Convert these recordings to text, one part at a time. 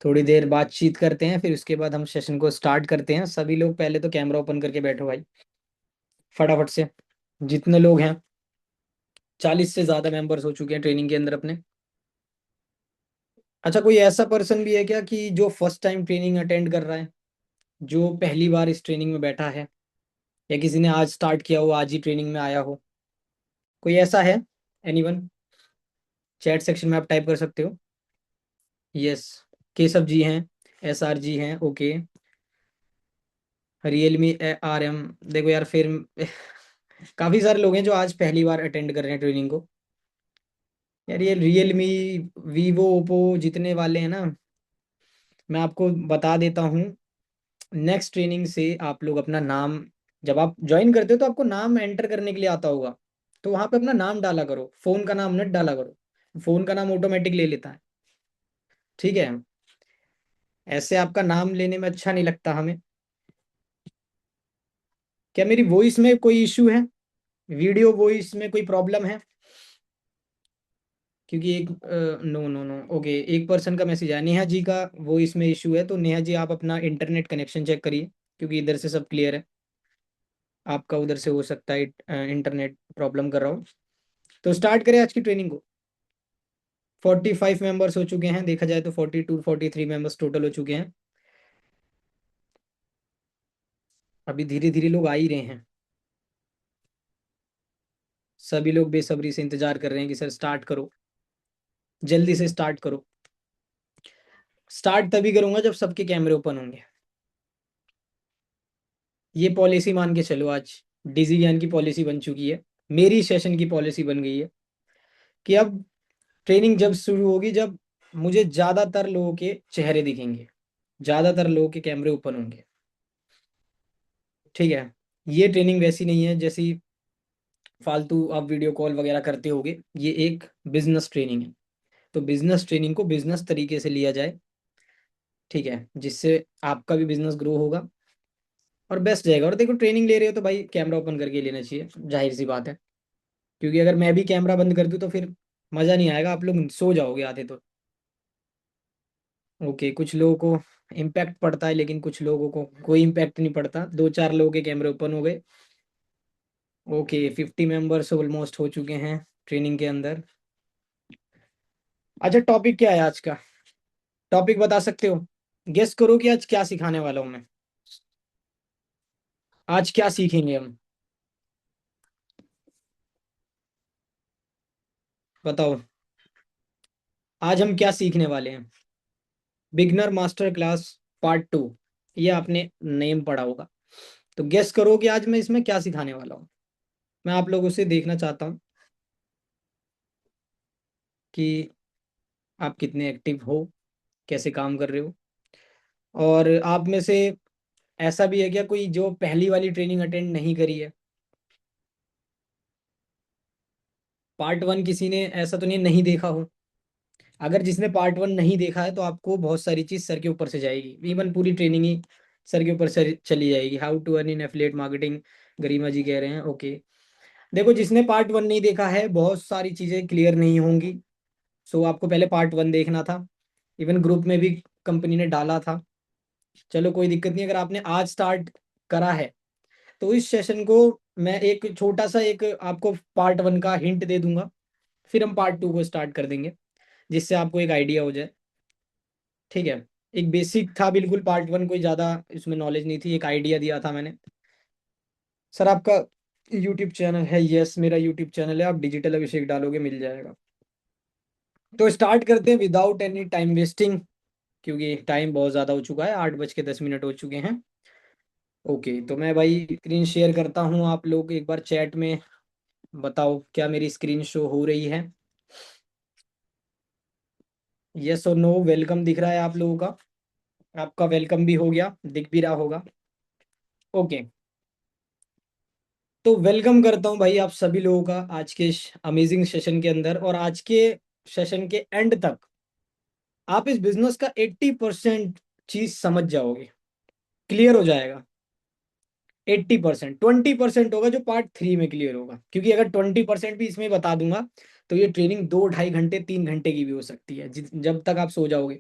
थोड़ी देर बातचीत करते हैं, फिर उसके बाद हम सेशन को स्टार्ट करते हैं। सभी लोग पहले तो कैमरा ओपन करके बैठो भाई, फटाफट से। जितने लोग हैं, 40 से ज़्यादा मेंबर्स हो चुके हैं ट्रेनिंग के अंदर अपने। अच्छा, कोई ऐसा पर्सन भी है क्या कि जो फर्स्ट टाइम ट्रेनिंग अटेंड कर रहा है, जो पहली बार इस ट्रेनिंग में बैठा है, या किसी ने आज स्टार्ट किया हो, आज ही ट्रेनिंग में आया हो? कोई ऐसा है? एनीवन? चैट सेक्शन में आप टाइप कर सकते हो। यस, केशव जी हैं, SR जी हैं, ओके। Realme RM। देखो यार, फिर काफ़ी सारे लोग हैं जो आज पहली बार अटेंड कर रहे हैं ट्रेनिंग को। यार ये रियलमी, वीवो, ओप्पो जितने वाले हैं ना, मैं आपको बता देता हूँ। नेक्स्ट ट्रेनिंग से आप लोग अपना नाम, जब आप ज्वाइन करते हो तो आपको नाम एंटर करने के लिए आता होगा, तो वहाँ पे अपना नाम डाला करो, फ़ोन का नाम मत डाला करो। फ़ोन का नाम ऑटोमेटिक ले लेता है, ठीक है? ऐसे आपका नाम लेने में अच्छा नहीं लगता हमें। क्या मेरी वॉइस में कोई इशू है? वीडियो वॉइस में कोई प्रॉब्लम है? क्योंकि एक, नो नो नो, ओके, एक पर्सन का मैसेज आया, नेहा जी का वॉइस में इशू है। तो नेहा जी, आप अपना इंटरनेट कनेक्शन चेक करिए, क्योंकि इधर से सब क्लियर है। आपका उधर से हो सकता है इंटरनेट प्रॉब्लम कर रहा हो। तो स्टार्ट करें आज की ट्रेनिंग को। 45 मेंबर्स हो चुके हैं, देखा जाए तो 42 43 मेंबर्स टोटल हो चुके हैं। अभी धीरे धीरे लोग आ ही रहे हैं। सभी लोग बेसब्री से इंतजार कर रहे हैं कि सर स्टार्ट करो, जल्दी से स्टार्ट करो। स्टार्ट तभी करूंगा जब सबके कैमरे ओपन होंगे। ये पॉलिसी मान के चलो, आज डिजी ज्ञान की पॉलिसी बन चुकी है, मेरी सेशन की पॉलिसी बन गई है कि अब ट्रेनिंग जब शुरू होगी, जब मुझे ज़्यादातर लोगों के चेहरे दिखेंगे, ज़्यादातर लोगों के कैमरे ओपन होंगे, ठीक है? ये ट्रेनिंग वैसी नहीं है जैसी फालतू आप वीडियो कॉल वगैरह करते होगे। ये एक बिजनेस ट्रेनिंग है, तो बिजनेस ट्रेनिंग को बिजनेस तरीके से लिया जाए, ठीक है? जिससे आपका भी बिजनेस ग्रो होगा और बेस्ट जाएगा। और देखो, ट्रेनिंग ले रहे हो तो भाई कैमरा ओपन करके लेना चाहिए, जाहिर सी बात है। क्योंकि अगर मैं भी कैमरा बंद कर दूं तो फिर मज़ा नहीं आएगा, आप लोग सो जाओगे आधे तो। ओके, कुछ लोगों को इम्पैक्ट पड़ता है, लेकिन कुछ लोगों को कोई इम्पैक्ट नहीं पड़ता। 2 4 लोगों के कैमरे ओपन हो गए। ओके, 50 मेंबर्स ऑलमोस्ट हो चुके हैं ट्रेनिंग के अंदर। अच्छा, टॉपिक क्या है आज का? टॉपिक बता सकते हो? गेस करो कि आज क्या सिखाने वाला हूँ मैं। आज क्या सीखेंगे हम? बताओ, आज हम क्या सीखने वाले हैं? Beginner master class part 2। ये आपने नेम पढ़ा होगा। तो गेस करो कि आज मैं इसमें क्या सिखाने वाला हूँ। मैं आप लोगों से देखना चाहता हूँ कि आप कितने एक्टिव हो, कैसे काम कर रहे हो। और आप में से ऐसा भी है क्या कोई जो पहली वाली ट्रेनिंग अटेंड नहीं करी है? पार्ट 1 किसी ने ऐसा तो नहीं नहीं देखा हो? अगर जिसने पार्ट 1 नहीं देखा है तो आपको बहुत सारी चीज सर के ऊपर से जाएगी, इवन पूरी ट्रेनिंग ही सर के ऊपर से चली जाएगी। How to earn in affiliate marketing, Garima ji कह रहे हैं, ओके। देखो, जिसने पार्ट 1 नहीं देखा है, बहुत सारी चीजें क्लियर नहीं होंगी। सो आपको पहले पार्ट 1 देखना था। इवन ग्रुप में भी कंपनी ने डाला था। चलो कोई दिक्कत नहीं, अगर आपने आज स्टार्ट करा है तो इस सेशन को मैं एक छोटा सा एक आपको पार्ट 1 का हिंट दे दूंगा, फिर हम पार्ट 2 को स्टार्ट कर देंगे, जिससे आपको एक आइडिया हो जाए, ठीक है? एक बेसिक था बिल्कुल पार्ट 1, कोई ज़्यादा इसमें नॉलेज नहीं थी, एक आइडिया दिया था मैंने। सर आपका यूट्यूब चैनल है? यस, मेरा यूट्यूब चैनल है, आप डिजिटल अभिषेक डालोगे मिल जाएगा। तो स्टार्ट करते हैं विदाउट एनी टाइम वेस्टिंग, क्योंकि टाइम बहुत ज़्यादा हो चुका है, 8:10 हो चुके हैं। ओके, तो मैं भाई स्क्रीन शेयर करता हूँ, आप लोग एक बार चैट में बताओ क्या मेरी स्क्रीन शो हो रही है? यस और नो, वेलकम दिख रहा है आप लोगों का? आपका वेलकम भी हो गया, दिख भी रहा होगा। ओके, तो वेलकम करता हूं भाई आप सभी लोगों का आज के अमेजिंग सेशन के अंदर। और आज के सेशन के एंड तक आप इस बिजनेस का 80% चीज समझ जाओगे, क्लियर हो जाएगा। 80%, 20% होगा जो पार्ट 3 में क्लियर होगा, क्योंकि अगर 20% भी इसमें बता दूंगा तो ये ट्रेनिंग 2 2.5 घंटे 3 घंटे की भी हो सकती है, जब तक आप सो जाओगे।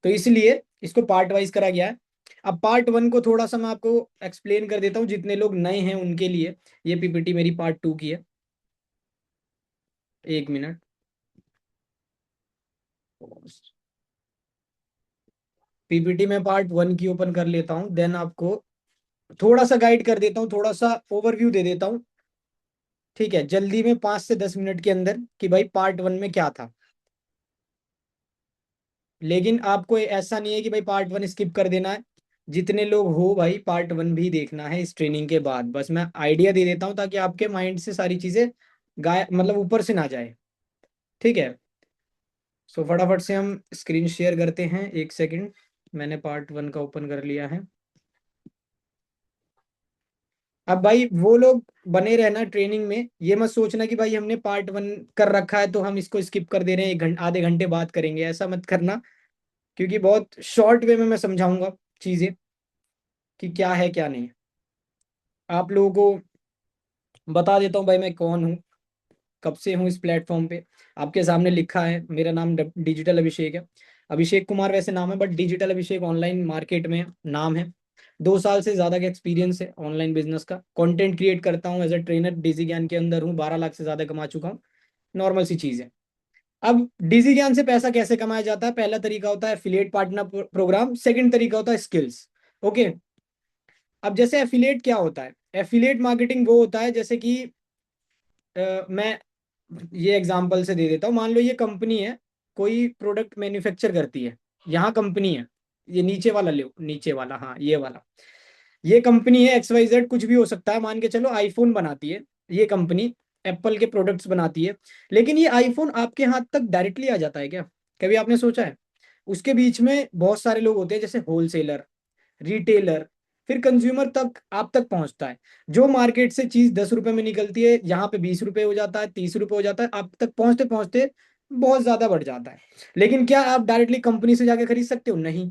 तो इसलिए इसको पार्ट वाइज करा गया है। अब पार्ट वन को थोड़ा सा मैं आपको एक्सप्लेन कर देता हूँ जितने लोग नए हैं उनके लिए। ये पीपीटी मेरी पार्ट टू की है। एक मिनट। पीपीटी में पार्ट वन की ओपन कर लेता हूँ, देन आपको थोड़ा सा गाइड कर देता हूँ, थोड़ा सा ओवरव्यू दे देता हूँ। ठीक है, जल्दी में 5 से 10 मिनट के अंदर कि भाई पार्ट वन में क्या था। लेकिन आपको ऐसा नहीं है कि भाई पार्ट वन स्किप कर देना है। जितने लोग हो भाई पार्ट वन भी देखना है इस ट्रेनिंग के बाद। बस मैं आइडिया दे देता हूँ ताकि आपके माइंड से सारी चीजें गाय मतलब ऊपर से ना जाए। ठीक है। सो फटाफट से हम स्क्रीन शेयर करते हैं, एक सेकंड। मैंने पार्ट वन का ओपन कर लिया है। अब भाई वो लोग बने रहना ट्रेनिंग में, ये मत सोचना कि भाई हमने पार्ट वन कर रखा है तो हम इसको स्किप कर दे रहे हैं, आधे घंटे बात करेंगे, ऐसा मत करना। क्योंकि बहुत शॉर्ट वे में मैं समझाऊंगा चीजें कि क्या है क्या नहीं। आप लोगों को बता देता हूँ भाई मैं कौन हूँ, कब से हूँ इस प्लेटफॉर्म पे। आपके सामने लिखा है मेरा नाम डिजिटल अभिषेक है। अभिषेक कुमार वैसे नाम है, but digital Abhishek online market में नाम है। 2 साल से ज्यादा का एक्सपीरियंस है ऑनलाइन बिजनेस का। कंटेंट क्रिएट करता हूँ एज अ ट्रेनर, डिजी ज्ञान के अंदर हूँ, 12 लाख से ज्यादा कमा चुका हूँ। नॉर्मल सी चीज है। अब डिजी ज्ञान से पैसा कैसे कमाया जाता है? पहला तरीका होता है एफिलिएट पार्टनर प्रोग्राम, सेकंड तरीका होता है स्किल्स। ओके। अब जैसे एफिलिएट क्या होता है? एफिलिएट मार्केटिंग वो होता है जैसे कि मैं ये एग्जांपल से दे देता हूँ। मान लो ये कंपनी है, कोई प्रोडक्ट मैन्युफैक्चर करती है। यहाँ कंपनी है, ये नीचे वाला लो, नीचे वाला, हाँ ये वाला। ये कंपनी है XYZ, कुछ भी हो सकता है, मान के चलो आईफोन बनाती है ये कंपनी, एप्पल के प्रोडक्ट्स बनाती है। लेकिन ये आईफोन आपके हाथ तक डायरेक्टली आ जाता है क्या? कभी आपने सोचा है? उसके बीच में बहुत सारे लोग होते हैं, जैसे होलसेलर, रिटेलर, फिर कंज्यूमर तक आप तक पहुंचता है। जो मार्केट से चीज 10 रुपए में निकलती है, यहाँ पे 20 रुपए हो जाता है, 30 रुपए हो जाता है, आप तक पहुंचते पहुंचते बहुत ज्यादा बढ़ जाता है। लेकिन क्या आप डायरेक्टली कंपनी से जाके खरीद सकते हो? नहीं।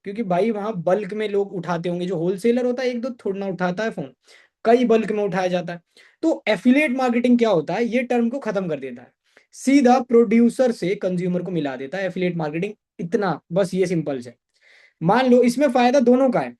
क्योंकि भाई वहां बल्क में लोग उठाते होंगे। जो होलसेलर होता है एक दो थोड़ा ना उठाता है फोन, कई बल्क में उठाया जाता है। तो एफिलिएट मार्केटिंग क्या होता है? ये टर्म को खत्म कर देता है, सीधा प्रोड्यूसर से कंज्यूमर को मिला देता है एफिलिएट मार्केटिंग। इतना बस, ये सिंपल है। मान लो इसमें फायदा दोनों का है।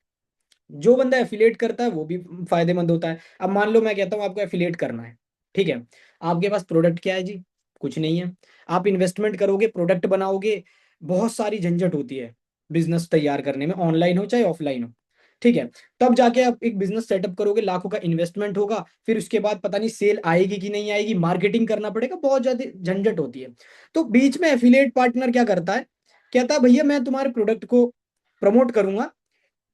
जो बंदा एफिलिएट करता है वो भी फायदेमंद होता है। अब मान लो मैं कहता हूँ आपको एफिलिएट करना है, ठीक है। आपके पास प्रोडक्ट क्या है जी? कुछ नहीं है। आप इन्वेस्टमेंट करोगे, प्रोडक्ट बनाओगे, बहुत सारी झंझट होती है बिजनेस तैयार करने में, ऑनलाइन हो चाहे ऑफलाइन हो। ठीक है। तब जाके आप एक बिजनेस सेटअप करोगे, लाखों का इन्वेस्टमेंट होगा, फिर उसके बाद पता नहीं सेल आएगी कि नहीं आएगी, मार्केटिंग करना पड़ेगा, बहुत ज्यादा झंझट होती है। तो बीच में एफिलिएट पार्टनर क्या करता है? कहता है भैया मैं तुम्हारे प्रोडक्ट को प्रमोट करूंगा,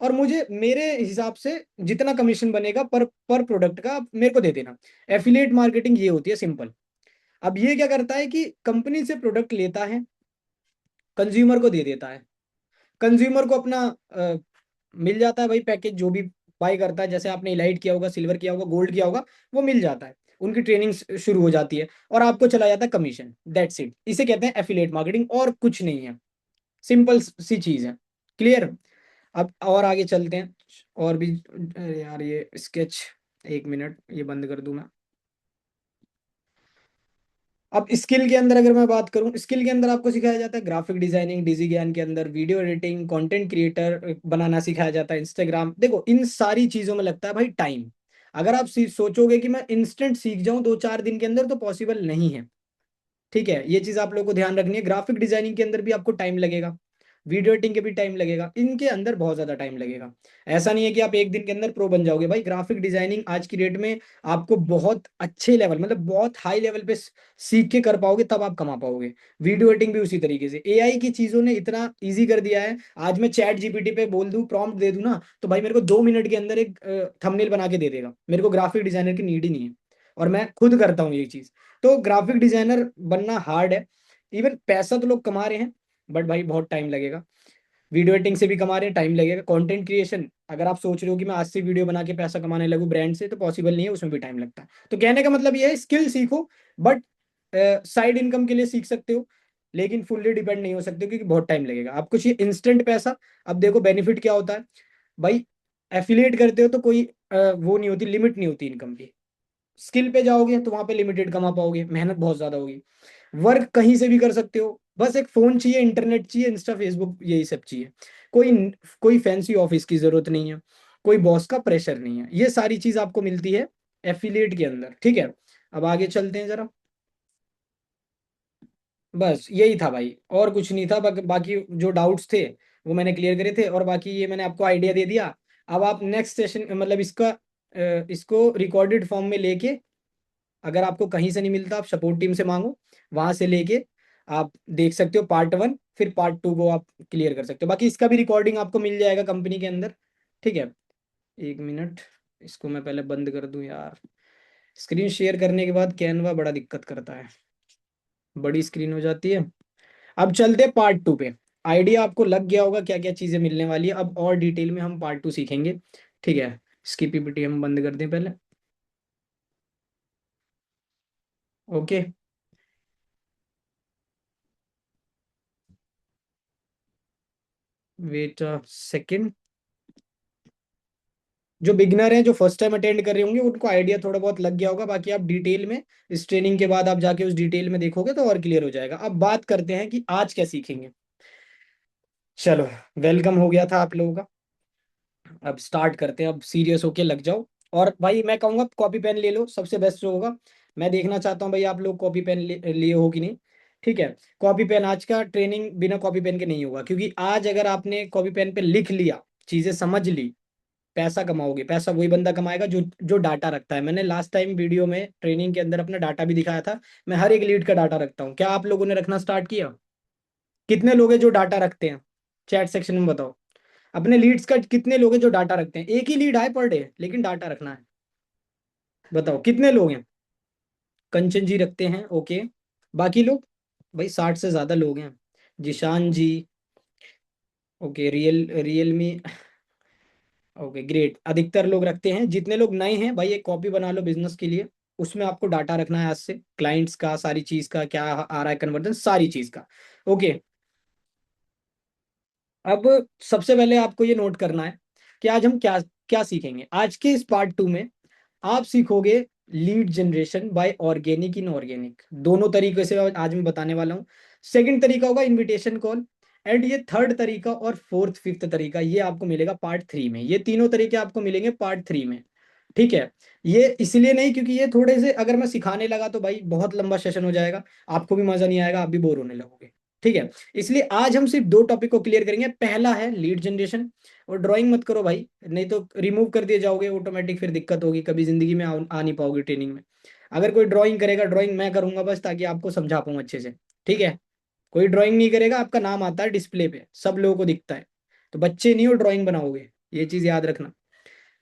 और मुझे मेरे हिसाब से जितना कमीशन बनेगा पर पर प्रोडक्ट का आप मेरे को दे देना। एफिलिएट मार्केटिंग ये होती है, सिंपल। अब ये क्या करता है कि कंपनी से प्रोडक्ट लेता है, कंज्यूमर को दे देता है। कंज्यूमर को अपना मिल जाता है भाई पैकेज, जो भी बाय करता है। जैसे आपने इलाइट किया होगा, सिल्वर किया होगा, गोल्ड किया होगा, वो मिल जाता है। उनकी ट्रेनिंग शुरू हो जाती है और आपको चला जाता है कमीशन। दैट्स इट, इसे कहते हैं एफिलिएट मार्केटिंग, और कुछ नहीं है। सिंपल सी चीज है। क्लियर? अब और आगे चलते हैं। और भी, अरे यार ये स्केच, एक मिनट ये बंद कर दूं मैं। अब स्किल के अंदर अगर मैं बात करूं, स्किल के अंदर आपको सिखाया जाता है ग्राफिक डिजाइनिंग, डिजी ज्ञान के अंदर वीडियो एडिटिंग, कंटेंट क्रिएटर बनाना सिखाया जाता है, इंस्टाग्राम। देखो इन सारी चीजों में लगता है भाई टाइम। अगर आप सोचोगे कि मैं इंस्टेंट सीख जाऊं 2-4 दिन के अंदर, तो पॉसिबल नहीं है। ठीक है, ये चीज आप लोगों को ध्यान रखनी है। ग्राफिक डिजाइनिंग के अंदर भी आपको टाइम लगेगा, वीडियो एडिटिंग के भी टाइम लगेगा, इनके अंदर बहुत ज्यादा टाइम लगेगा। ऐसा नहीं है कि आप एक दिन के अंदर प्रो बन जाओगे भाई। ग्राफिक डिजाइनिंग आज की डेट में आपको बहुत अच्छे लेवल, मतलब बहुत हाई लेवल पे सीख के कर पाओगे, तब आप कमा पाओगे। वीडियो एडिटिंग भी उसी तरीके से। एआई की चीजों ने इतना इजी कर दिया है। आज मैं चैट जीपीटी पे बोल दूं, प्रॉम्प्ट दे दूं ना, तो भाई मेरे को 2 मिनट के अंदर एक थंबनेल बना के दे देगा। मेरे को ग्राफिक डिजाइनर की नीड ही नहीं है, और मैं खुद करता हूँ ये चीज। तो ग्राफिक डिजाइनर बनना हार्ड है। इवन पैसा तो लोग कमा रहे हैं, बट भाई बहुत टाइम लगेगा। वीडियो एडिटिंग से भी कमा रहे हैं, टाइम लगेगा। कंटेंट क्रिएशन, अगर आप सोच रहे हो कि मैं आज से वीडियो बना के पैसा कमाने लगूं ब्रांड से, तो पॉसिबल नहीं है, उसमें भी टाइम लगता है। तो कहने का मतलब ये है, स्किल सीखो, बट साइड इनकम के लिए सीख सकते हो, लेकिन फुल्ली डिपेंड नहीं हो सकते, क्योंकि बहुत टाइम लगेगा। आपको चाहिए इंस्टेंट पैसा। अब देखो बेनिफिट क्या होता है भाई, एफिलिएट करते हो तो कोई वो नहीं होती, लिमिट नहीं होती इनकम की। स्किल पे जाओगे तो वहां पे लिमिटेड कमा पाओगे, मेहनत बहुत ज्यादा होगी। वर्क कहीं से भी कर सकते हो, बस एक फोन चाहिए, इंटरनेट चाहिए, इंस्टा फेसबुक यही सब चाहिए। कोई कोई फैंसी ऑफिस की जरूरत नहीं है, कोई बॉस का प्रेशर नहीं है, ये सारी चीज आपको मिलती है एफिलिएट के अंदर। ठीक है, अब आगे चलते हैं जरा। बस यही था भाई, और कुछ नहीं था। बाकी जो डाउट्स थे वो मैंने क्लियर करे थे, और बाकी ये मैंने आपको आइडिया दे दिया। अब आप नेक्स्ट सेशन मतलब इसको रिकॉर्डेड फॉर्म में लेके, अगर आपको कहीं से नहीं मिलता आप सपोर्ट टीम से मांगो, वहां से लेके आप देख सकते हो पार्ट 1, फिर पार्ट 2 को आप क्लियर कर सकते हो। बाकी इसका भी रिकॉर्डिंग आपको मिल जाएगा कंपनी के अंदर। ठीक है, 1 मिनट, इसको मैं पहले बंद कर दूं यार। स्क्रीन शेयर करने के बाद कैनवा बड़ा दिक्कत करता है, बड़ी स्क्रीन हो जाती है। अब चलते पार्ट 2 पे। आइडिया आपको लग गया होगा क्या क्या चीजें मिलने वाली है, अब और डिटेल में हम पार्ट 2 सीखेंगे। ठीक है, इसकी पीपीटी हम बंद कर दें पहले। Okay, wait a second. जो बिगनर हैं, जो फर्स्ट टाइम अटेंड कर रहे होंगे, उनको आइडिया थोड़ा बहुत लग गया होगा। बाकी आप डिटेल में इस ट्रेनिंग के बाद आप जाके उस डिटेल में देखोगे तो और क्लियर हो जाएगा। अब बात करते हैं कि आज क्या सीखेंगे। चलो, वेलकम हो गया था आप लोगों का। अब स्टार्ट करते हैं, अब सीरियस होके लग जाओ। और भाई मैं कहूँगा कॉपी पेन ले लो, सबसे बेस्ट होगा। मैं देखना चाहता हूँ भाई आप लोग कॉपी पेन लिए हो कि नहीं। ठीक है, कॉपी पेन, आज का ट्रेनिंग बिना कॉपी पेन के नहीं होगा, क्योंकि आज अगर आपने कॉपी पेन पे लिख लिया, चीजें समझ ली, पैसा कमाओगे। पैसा वही बंदा कमाएगा जो जो डाटा रखता है। मैंने लास्ट टाइम वीडियो में ट्रेनिंग के अंदर अपना डाटा भी दिखाया था। मैं हर एक लीड का डाटा रखता हूँ। क्या आप लोगों ने रखना स्टार्ट किया? कितने लोग हैं जो डाटा रखते हैं? चैट सेक्शन में बताओ। अपने लीड्स का कितने लोग हैं जो डाटा रखते हैं? एक ही लीड आए पर डे, लेकिन डाटा रखना है। बताओ कितने लोग हैं? कंचन जी रखते हैं, ओके। बाकी लोग? भाई 60 से ज्यादा लोग हैं। जिशान जी, ओके। Realme, okay great. अधिकतर लोग रखते हैं। जितने लोग नए हैं भाई, एक कॉपी बना लो बिजनेस के लिए। उसमें आपको डाटा रखना है आज से, क्लाइंट्स का, सारी चीज का, क्या आ रहा है कन्वर्जन, सारी चीज का। ओके, अब सबसे पहले आपको ये नोट करना है कि आज हम क्या क्या सीखेंगे। आज के इस पार्ट 2 में आप सीखोगे lead generation by organic in organic, दोनों तरीके से आज मैं बताने वाला हूँ। सेकंड तरीका होगा इनविटेशन कॉल, एंड ये थर्ड तरीका और फोर्थ फिफ्थ तरीका ये आपको मिलेगा पार्ट 3 में। ये तीनों तरीके आपको मिलेंगे पार्ट 3 में। ठीक है, ये इसलिए नहीं क्योंकि ये थोड़े से अगर मैं सिखाने लगा तो भाई बहुत लंबा सेशन हो जाएगा, आपको भी मजा नहीं आएगा, आप भी बोर होने लगोगे। ठीक है, इसलिए आज हम सिर्फ 2 टॉपिक को क्लियर करेंगे। पहला है लीड जनरेशन। और ड्राइंग मत करो भाई, नहीं तो रिमूव कर दिए जाओगे ऑटोमेटिक, फिर दिक्कत होगी, कभी जिंदगी में आ नहीं पाओगे ट्रेनिंग में। अगर कोई ड्राइंग करेगा, ड्राइंग मैं करूंगा बस ताकि आपको समझा पाऊँ अच्छे से। ठीक है, कोई ड्राइंग नहीं करेगा, आपका नाम आता है डिस्प्ले पे, सब लोगों को दिखता है, तो बच्चे नहीं हो ड्राइंग बनाओगे, ये चीज याद रखना।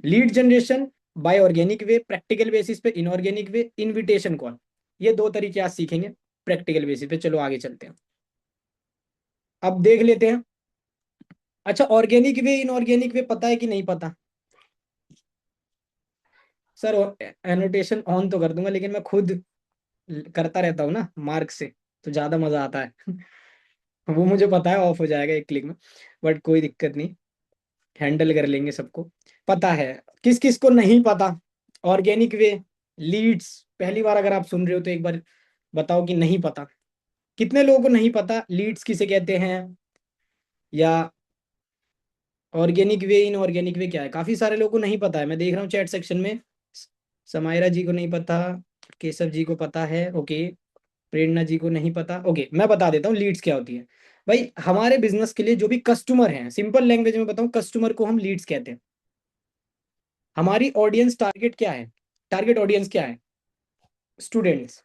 Lead generation by organic way, practical basis पे इनऑर्गेनिक वे, इनविटेशन कॉल, ये 2 तरीके आज सीखेंगे प्रैक्टिकल बेसिस पे। चलो आगे चलते हैं, अब देख लेते हैं। अच्छा, ऑर्गेनिक वे इनऑर्गेनिक वे पता है कि नहीं पता? सर एनोटेशन ऑन तो कर दूंगा, लेकिन मैं खुद करता रहता हूँ ना मार्क से, तो ज्यादा मजा आता है। वो मुझे पता है ऑफ हो जाएगा एक क्लिक में, बट कोई दिक्कत नहीं, हैंडल कर लेंगे सबको। पता है, किस किस को नहीं पता ऑर्गेनिक वे लीड्स? पहली बार अगर आप सुन रहे हो तो एक बार बताओ कि नहीं पता। कितने लोगों को नहीं पता लीड्स किसे कहते हैं, या organic way in organic way क्या है? काफी सारे लोगों को नहीं पता है, मैं देख रहा हूँ चैट सेक्शन में। समायरा जी को नहीं पता, केशव जी को पता है, ओके। प्रेरणा जी को नहीं पता, ओके। मैं बता देता हूँ लीड्स क्या होती है। भाई हमारे बिजनेस के लिए जो भी कस्टमर हैं, सिंपल लैंग्वेज में बताऊं, कस्टमर को हम लीड्स कहते हैं। हमारी ऑडियंस टारगेट क्या है? टारगेट ऑडियंस क्या है? स्टूडेंट्स।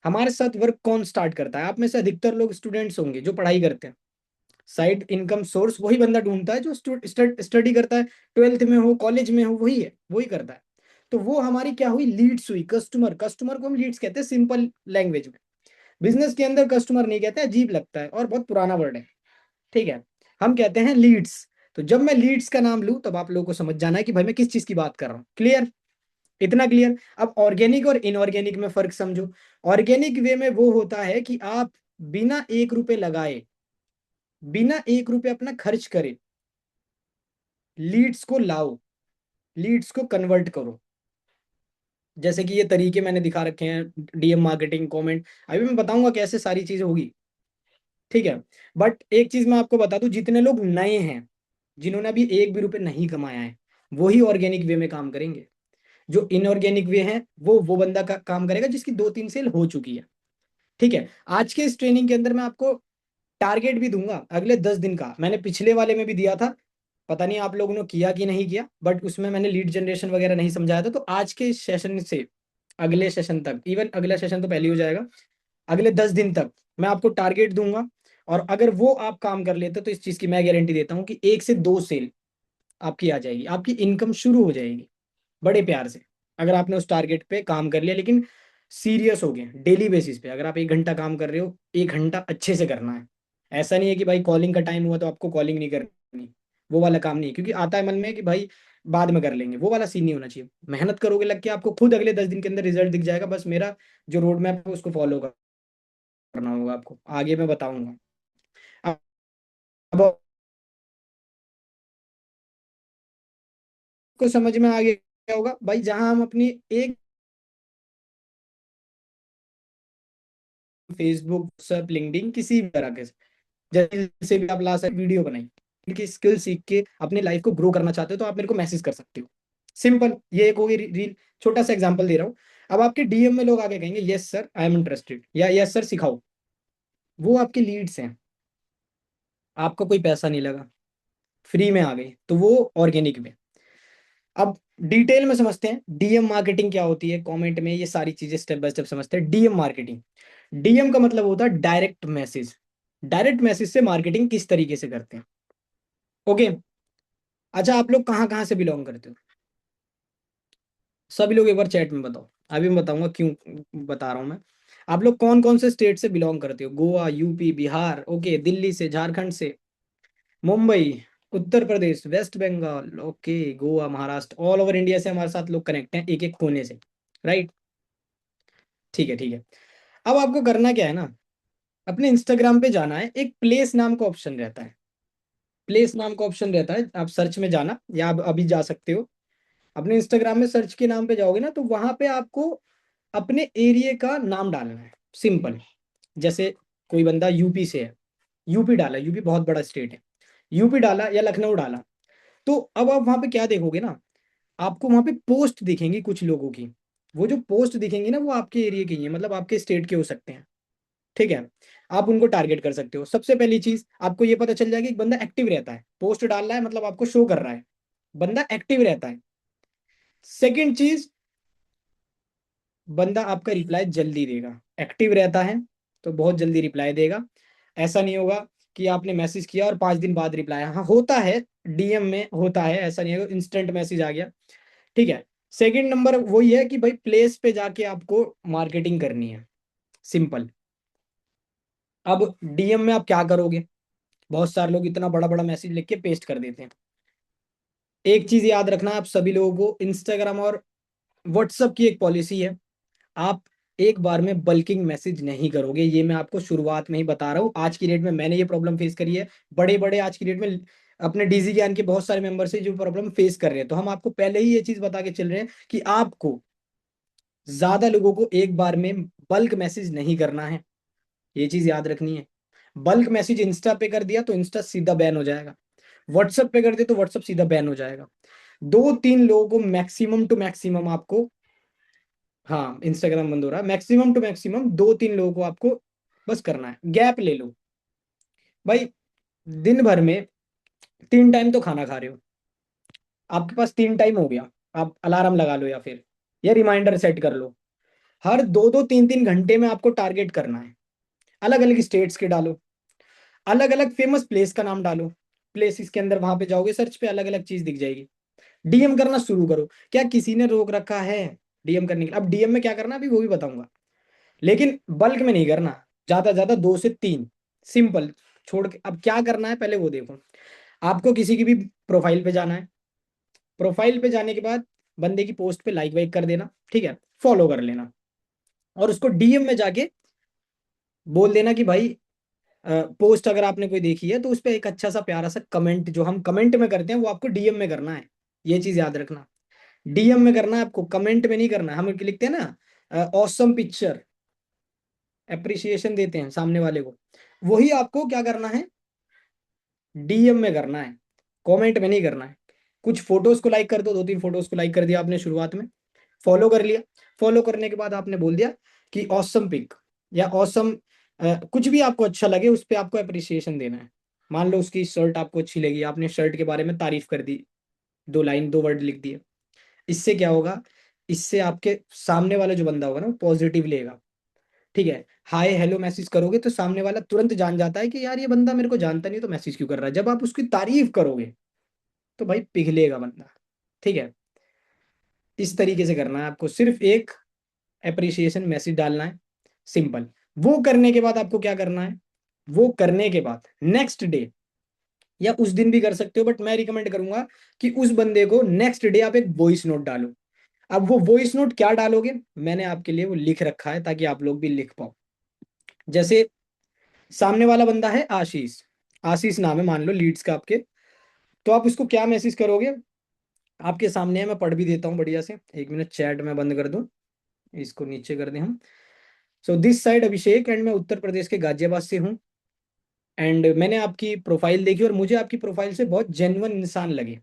हमारे साथ वर्क कौन स्टार्ट करता है? आप में से अधिकतर लोग स्टूडेंट्स होंगे जो पढ़ाई करते हैं। साइड इनकम सोर्स वही बंदा ढूंढता है जो स्टडी करता है, 12th में हो, कॉलेज में हो, वही है, वही करता है। तो वो हमारी क्या हुई? लीड्स हुई। कस्टमर, कस्टमर को हम लीड्स कहते हैं सिंपल लैंग्वेज में। बिजनेस के अंदर कस्टमर नहीं कहते, अजीब लगता है और बहुत पुराना वर्ड है। ठीक है, हम कहते हैं लीड्स। तो जब मैं लीड्स का नाम लूं तब आप लोगों को समझ जाना है कि भाई मैं किस चीज की बात कर रहा हूँ। क्लियर? इतना क्लियर? अब ऑर्गेनिक और इनऑर्गेनिक में फर्क समझो। ऑर्गेनिक वे में वो होता है कि आप बिना 1 रुपए लगाए, बिना 1 रुपए अपना खर्च करे, लीड्स को लाओ, लीड्स को कन्वर्ट करो। जैसे कि ये तरीके मैंने दिखा रखे हैं, डीएम मार्केटिंग, कमेंट, अभी मैं बताऊंगा कैसे सारी चीजें होगी। ठीक है। बट एक चीज मैं आपको बता दूं, जितने लोग नए हैं, जिन्होंने अभी एक भी रुपए नहीं कमाया है, वही ऑर्गेनिक वे में काम करेंगे। जो इनऑर्गेनिक वे है, वो बंदा का काम करेगा जिसकी 2-3 सेल हो चुकी है। ठीक है। आज के इस ट्रेनिंग के अंदर मैं आपको टारगेट भी दूंगा अगले 10 दिन का। मैंने पिछले वाले में भी दिया था, पता नहीं आप लोगों ने किया कि नहीं किया, बट उसमें मैंने लीड जनरेशन वगैरह नहीं समझाया था। तो आज के इस सेशन से अगले सेशन तक, इवन अगला सेशन तो पहले ही हो जाएगा, अगले 10 दिन तक मैं आपको टारगेट दूंगा। और अगर वो आप काम कर लेते तो इस चीज की मैं गारंटी देता हूँ कि 1 से 2 सेल आपकी आ जाएगी, आपकी इनकम शुरू हो जाएगी बड़े प्यार से। अगर आपने उस टारगेट पे काम कर लिया, लेकिन सीरियस हो गए डेली बेसिस पे। अगर आप 1 घंटा काम कर रहे हो, 1 घंटा अच्छे से करना है। ऐसा नहीं है कि भाई कॉलिंग का टाइम हुआ तो आपको कॉलिंग नहीं करनी, वो वाला काम नहीं है। क्योंकि आता है मन में कि भाई बाद में कर लेंगे, वो वाला सीन नहीं होना चाहिए। मेहनत करोगे लग के, आपको खुद अगले 10 दिन के अंदर रिजल्ट दिख जाएगा। बस मेरा जो रोड मैप है उसको फॉलो करना होगा आपको, आगे मैं बताऊंगा। अब आपको समझ में आ गया होगा भाई, जहां हम अपनी एक फेसबुक, व्हाट्सएप, लिंक्डइन, किसी भी तरह के जैसे से भी आप ला सकते, वीडियो बनाई, इनकी स्किल सीख के अपने लाइफ को ग्रो करना चाहते हो तो आप मेरे को मैसेज कर सकते हो। सिंपल, ये एक होगी रील। छोटा सा एग्जांपल दे रहा हूँ। अब आपके डीएम में लोग आके कहेंगे yes sir I am interested, या यस सर सिखाओ, वो आपके लीड्स हैं, आपको कोई पैसा नहीं लगा, फ्री में आ गई, तो वो ऑर्गेनिक में। अब डिटेल में समझते हैं डीएम मार्केटिंग क्या होती है, कमेंट में ये सारी चीजें स्टेप बाय स्टेप समझते हैं। डीएम मार्केटिंग, डीएम का मतलब होता है डायरेक्ट मैसेज। डायरेक्ट मैसेज से मार्केटिंग किस तरीके से करते हैं। ओके। अच्छा, आप लोग कहाँ कहाँ से बिलोंग करते हो? सभी लोग एक बार चैट में बताओ, अभी मैं बताऊंगा क्यों बता रहा हूँ मैं। आप लोग कौन कौन से स्टेट से बिलोंग करते हो? गोवा, यूपी, बिहार, ओके, दिल्ली से, झारखंड से, Mumbai, Uttar Pradesh, West Bengal, okay, Goa, Maharashtra, all over India से हमारे साथ लोग कनेक्ट हैं एक एक कोने से। राइट। ठीक है, ठीक है। अब आपको करना क्या है ना, अपने इंस्टाग्राम पे जाना है, एक प्लेस नाम का ऑप्शन रहता है। प्लेस नाम का ऑप्शन रहता है, आप सर्च में जाना, या आप अभी जा सकते हो। अपने इंस्टाग्राम में सर्च के नाम पे जाओगे ना, तो वहां पे आपको अपने एरिया का नाम डालना है। सिंपल। जैसे कोई बंदा यूपी से है, यूपी डाला, यूपी बहुत बड़ा स्टेट है, यूपी डाला या लखनऊ डाला। तो अब आप वहां पे क्या देखोगे ना, आपको वहां पे पोस्ट दिखेंगी कुछ लोगों की। वो जो पोस्ट दिखेंगी ना, वो आपके एरिया की ही है, मतलब आपके स्टेट के हो सकते हैं। ठीक है। आप उनको टारगेट कर सकते हो। सबसे पहली चीज आपको ये पता चल जाएगी कि बंदा एक्टिव रहता है, पोस्ट डाल रहा है मतलब आपको शो कर रहा है, बंदा एक्टिव रहता है। सेकंड चीज, बंदा आपका रिप्लाई जल्दी देगा। एक्टिव रहता है तो बहुत जल्दी रिप्लाई देगा। ऐसा नहीं होगा कि आपने मैसेज किया और 5 दिन बाद रिप्लाई, हाँ होता है, डीएम में होता है, ऐसा नहीं है इंस्टेंट मैसेज आ गया। ठीक है। सेकंड नंबर वही है कि भाई प्लेस पे जाके आपको मार्केटिंग करनी है। सिंपल। अब डीएम में आप क्या करोगे? बहुत सारे लोग इतना बड़ा बड़ा मैसेज लिख के पेस्ट कर देते हैं। एक चीज याद रखना, आप सभी लोगों को, इंस्टाग्राम और व्हाट्सअप की एक पॉलिसी है, आप एक बार में बल्किंग मैसेज नहीं करोगे। ये मैं आपको शुरुआत में ही बता रहा हूँ। आज की डेट में मैंने ये प्रॉब्लम फेस करी है। बड़े बड़े आज की डेट में अपने डीजी ज्ञान के बहुत सारे मेंबर से जो प्रॉब्लम फेस कर रहे हैं, तो हम आपको पहले ही ये चीज बता के चल रहे हैं कि आपको ज्यादा लोगों को एक बार में बल्क मैसेज नहीं करना है। ये चीज याद रखनी है। बल्क मैसेज इंस्टा पे कर दिया तो इंस्टा सीधा बैन हो जाएगा, व्हाट्सएप पे कर दिया तो व्हाट्सएप सीधा बैन हो जाएगा। 2-3 लोगों को मैक्सिमम टू मैक्सिमम आपको, हाँ इंस्टाग्राम बंद हो रहा है, मैक्सिमम टू मैक्सिमम 2-3 लोगों को आपको बस करना है। गैप ले लो भाई। दिन भर में 3 टाइम तो खाना खा रहे हो, आपके पास 3 टाइम हो गया, आप अलार्म लगा लो या रिमाइंडर सेट कर लो। हर 2-2 3-3 घंटे में आपको टारगेट करना है। अलग अलग स्टेट्स के डालो, अलग अलग फेमस प्लेस का नाम डालो। प्लेसेस के अंदर वहां पे जाओगे, सर्च पे अलग अलग चीज दिख जाएगी। डीएम करना शुरू करो। क्या किसी ने रोक रखा है डीएम करने के लिए? अब डीएम में क्या करना है अभी वो भी बताऊंगा, लेकिन बल्क में नहीं करना, ज्यादा ज्यादा 2 से 3। सिंपल। छोड़ के अब क्या करना है पहले वो देखो। आपको किसी की भी प्रोफाइल पे जाना है, प्रोफाइल पे जाने के बाद बंदे की पोस्ट पे लाइक वाइक कर देना, ठीक है, फॉलो कर लेना, और उसको डीएम में जाके बोल देना कि भाई पोस्ट अगर आपने कोई देखी है तो उस पर एक अच्छा सा प्यारा सा कमेंट, जो हम कमेंट में करते हैं वो आपको डीएम में करना है। ये चीज याद रखना, डीएम में करना है आपको, कमेंट में नहीं करना है। हम लिखते हैं ना ऑसम पिक्चर, अप्रिसिएशन देते हैं सामने वाले को, वही आपको क्या करना है, डीएम में करना है, कमेंट में नहीं करना है। कुछ फोटोज को लाइक कर दो, 2-3 फोटोज को लाइक कर दिया आपने शुरुआत में, फॉलो कर लिया। फॉलो करने के बाद आपने बोल दिया कि ऑसम पिक या ऑसम, कुछ भी आपको अच्छा लगे उस पर आपको अप्रिसिएशन देना है। मान लो उसकी शर्ट आपको अच्छी लगी, आपने शर्ट के बारे में तारीफ कर दी, 2 लाइन 2 वर्ड लिख दिए। इससे क्या होगा, इससे आपके सामने वाला जो बंदा होगा ना वो पॉजिटिव लेगा। ठीक है, हाय हेलो मैसेज करोगे तो सामने वाला तुरंत जान जाता है कि यार ये बंदा मेरे को जानता नहीं तो मैसेज क्यों कर रहा है। जब आप उसकी तारीफ करोगे तो भाई पिघलेगा बंदा। ठीक है, इस तरीके से करना है आपको, सिर्फ एक अप्रिसिएशन मैसेज डालना है, सिंपल। वो करने के बाद आपको क्या करना है, वो करने के बाद नेक्स्ट डे या उस दिन भी कर सकते हो, बट मैं रिकमेंड करूंगा कि उस बंदे को नेक्स्ट डे आप एक वॉइस नोट डालो। अब वो वॉइस नोट क्या डालोगे, मैंने आपके लिए वो लिख रखा है ताकि आप लोग भी लिख पाओ। जैसे सामने वाला बंदा है आशीष, आशीष नाम है मान लो लीड्स का आपके, तो आप उसको क्या मैसेज करोगे, आपके सामने है, मैं पढ़ भी देता हूँ बढ़िया से। 1 मिनट चैट में बंद कर दूं, इसको नीचे कर दें हम। So this side Abhishek and मैं उत्तर प्रदेश के गाजियाबाद से हूँ। एंड मैंने आपकी प्रोफाइल देखी और मुझे आपकी प्रोफाइल से बहुत जेन्युइन इंसान लगे,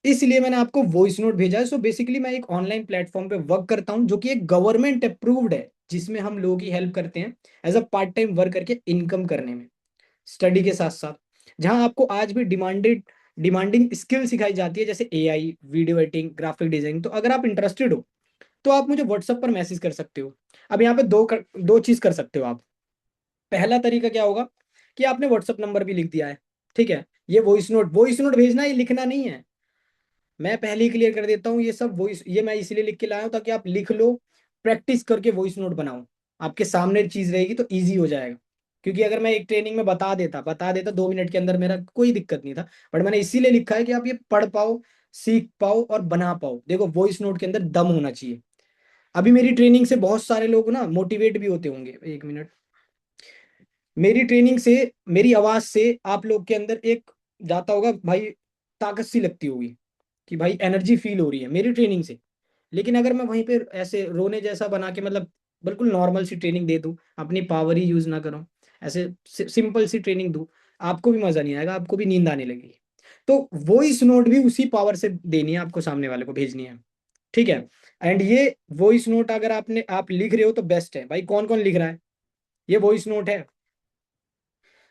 इसलिए मैंने आपको वॉइस नोट भेजा है। सो बेसिकली मैं एक ऑनलाइन प्लेटफॉर्म पे वर्क करता हूँ जो कि एक गवर्नमेंट अप्रूव्ड है, जिसमें हम लोगों की हेल्प करते हैं as a part time work करके इनकम करने में, स्टडी के साथ साथ। जहां आपको आज भी डिमांडिंग स्किल सिखाई जाती है, जैसे AI, video editing, graphic designing. तो अगर आप इंटरेस्टेड हो तो आप मुझे व्हाट्सएप पर मैसेज कर सकते हो। अब यहाँ पे दो चीज कर सकते हो आप। पहला तरीका क्या होगा कि आपने व्हाट्सएप नंबर भी लिख दिया है, ठीक है, ये वॉइस नोट भेजना है, ये लिखना नहीं है। मैं पहले ही क्लियर कर देता हूँ, ये सब वॉइस, ये मैं इसलिए लिख के लाया हूँ ताकि आप लिख लो, प्रैक्टिस करके वॉइस नोट बनाओ। आपके सामने चीज रहेगी तो इजी हो जाएगा। क्योंकि अगर मैं एक ट्रेनिंग में बता देता 2 मिनट के अंदर, मेरा कोई दिक्कत नहीं था। बट मैंने इसीलिए लिखा है कि आप ये पढ़ पाओ, सीख पाओ और बना पाओ। देखो वॉइस नोट के अंदर दम होना चाहिए। अभी मेरी ट्रेनिंग से बहुत सारे लोग ना मोटिवेट भी होते होंगे। 1 मिनट, मेरी ट्रेनिंग से, मेरी आवाज से आप लोग के अंदर एक जाता होगा भाई, ताकत सी लगती होगी कि भाई एनर्जी फील हो रही है मेरी ट्रेनिंग से। लेकिन अगर मैं वहीं पे ऐसे रोने जैसा बना के, मतलब बिल्कुल नॉर्मल सी ट्रेनिंग दे दूं, अपनी पावर ही यूज ना करूं, ऐसे सिंपल सी ट्रेनिंग दूं, आपको भी मजा नहीं आएगा, आपको भी नींद आने लगेगी। तो वॉइस नोट भी उसी पावर से देनी है आपको, सामने वाले को भेजनी है। ठीक है, एंड ये वॉइस नोट अगर आप लिख रहे हो तो बेस्ट है भाई। कौन कौन लिख रहा है, ये वॉइस नोट है।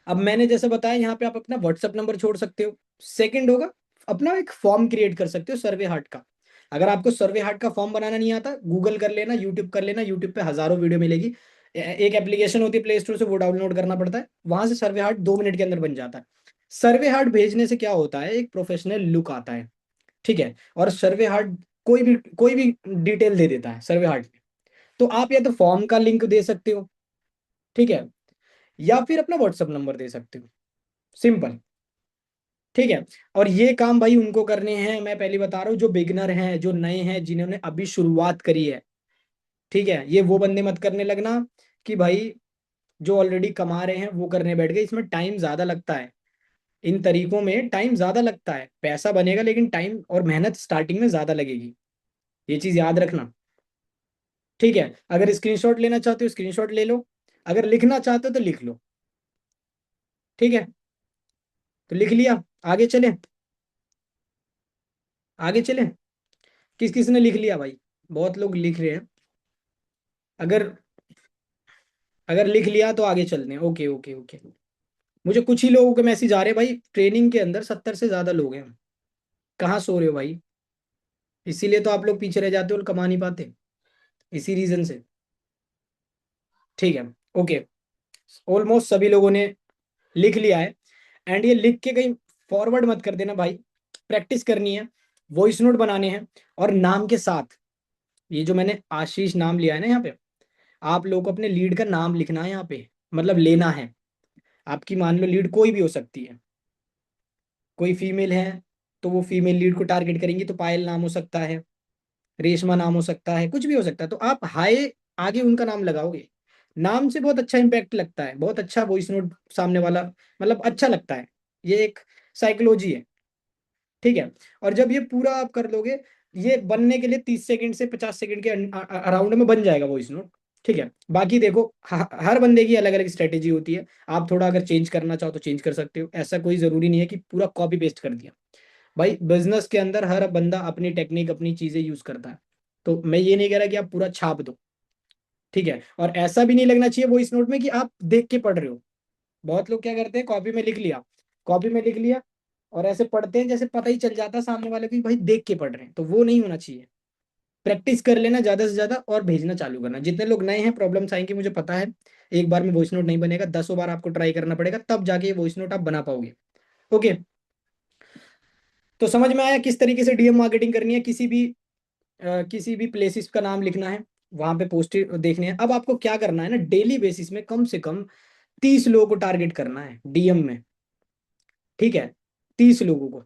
अब मैंने जैसे बताया, यहाँ पे आप अपना व्हाट्सएप नंबर छोड़ सकते हो। सेकंड होगा, अपना एक फॉर्म क्रिएट कर सकते हो सर्वे हार्ट का। अगर आपको सर्वे हार्ट का फॉर्म बनाना नहीं आता, गूगल कर लेना, यूट्यूब कर लेना, यूट्यूब पे हजारों वीडियो मिलेगी। एक एप्लीकेशन होती है प्ले स्टोर से, वो डाउनलोड करना पड़ता है, वहां से सर्वे हार्ट 2 मिनट के अंदर बन जाता है। सर्वे हार्ट भेजने से क्या होता है, एक प्रोफेशनल लुक आता है। ठीक है, और सर्वे हार्ट कोई भी डिटेल दे देता है सर्वे हार्ट में। तो आप या तो फॉर्म का लिंक दे सकते हो, ठीक है, या फिर अपना व्हाट्सएप नंबर दे सकते हो, सिंपल। ठीक है, और ये काम भाई उनको करने हैं, मैं पहले बता रहा हूँ, जो बिगनर हैं, जो नए हैं, जिन्होंने अभी शुरुआत करी है। ठीक है, ये वो बंदे मत करने लगना कि भाई जो ऑलरेडी कमा रहे हैं वो करने बैठ गए। इसमें टाइम ज्यादा लगता है, इन तरीकों में टाइम ज्यादा लगता है, पैसा बनेगा लेकिन टाइम और मेहनत स्टार्टिंग में ज्यादा लगेगी, ये चीज याद रखना। ठीक है, अगर स्क्रीनशॉट लेना चाहते हो स्क्रीनशॉट ले लो, अगर लिखना चाहते हो तो लिख लो। ठीक है, तो लिख लिया, आगे चले, आगे चले। किस किस ने लिख लिया भाई, बहुत लोग लिख रहे हैं। अगर अगर लिख लिया तो आगे चलते हैं। ओके ओके ओके, मुझे कुछ ही लोगों के मैसेज आ रहे हैं भाई, ट्रेनिंग के अंदर 70 से ज्यादा लोग हैं। कहाँ सो रहे हो भाई, इसीलिए तो आप लोग पीछे रह जाते हो और कमा नहीं पाते, इसी रीजन से। ठीक है, ओके, ऑलमोस्ट सभी लोगों ने लिख लिया है। एंड ये लिख के कहीं फॉरवर्ड मत कर देना भाई, प्रैक्टिस करनी है, वॉइस नोट बनाने हैं। और नाम के साथ, ये जो मैंने आशीष नाम लिया है ना यहाँ पे, आप लोगों को अपने लीड का नाम लिखना है यहाँ पे, मतलब लेना है। आपकी मान लो लीड कोई भी हो सकती है, कोई फीमेल है तो वो फीमेल लीड को टारगेट करेंगी, तो पायल नाम हो सकता है, रेशमा नाम हो सकता है, कुछ भी हो सकता है। तो आप हाय आगे उनका नाम लगाओगे, नाम से बहुत अच्छा इंपैक्ट लगता है, बहुत अच्छा वॉइस नोट सामने वाला, मतलब अच्छा लगता है। ये एक साइकोलॉजी है। ठीक है, और जब ये पूरा आप कर लोगे, ये बनने के लिए 30 सेकंड से 50 सेकंड के अराउंड में बन जाएगा वॉइस नोट। ठीक है, बाकी देखो हर बंदे की अलग अलग स्ट्रेटेजी होती है। आप थोड़ा अगर चेंज करना चाहो तो चेंज कर सकते हो, ऐसा कोई जरूरी नहीं है कि पूरा कॉपी पेस्ट कर दिया। भाई बिजनेस के अंदर हर बंदा अपनी टेक्निक अपनी चीजें यूज करता है, तो मैं ये नहीं कह रहा कि आप पूरा छाप दो। ठीक है, और ऐसा भी नहीं लगना चाहिए वॉइस नोट में कि आप देख के पढ़ रहे हो। बहुत लोग क्या करते हैं, कॉपी में लिख लिया, कॉपी में लिख लिया और ऐसे पढ़ते हैं जैसे पता ही चल जाता है सामने वाले को कि भाई देख के पढ़ रहे हैं, तो वो नहीं होना चाहिए। प्रैक्टिस कर लेना ज्यादा से ज्यादा और भेजना चालू करना। जितने लोग नए हैं प्रॉब्लम्स आएंगे मुझे पता है, एक बार में वॉइस नोट नहीं बनेगा, 10 बार आपको ट्राई करना पड़ेगा तब जाके ये वॉइस नोट आप बना पाओगे। ओके, तो समझ में आया किस तरीके से डीएम मार्केटिंग करनी है। किसी भी प्लेसेस का नाम लिखना है, वहां पे पोस्ट देखने हैं। अब आपको क्या करना है ना, डेली बेसिस में कम से कम 30 लोगों को टारगेट करना है डीएम में। ठीक है, 30 लोगों को,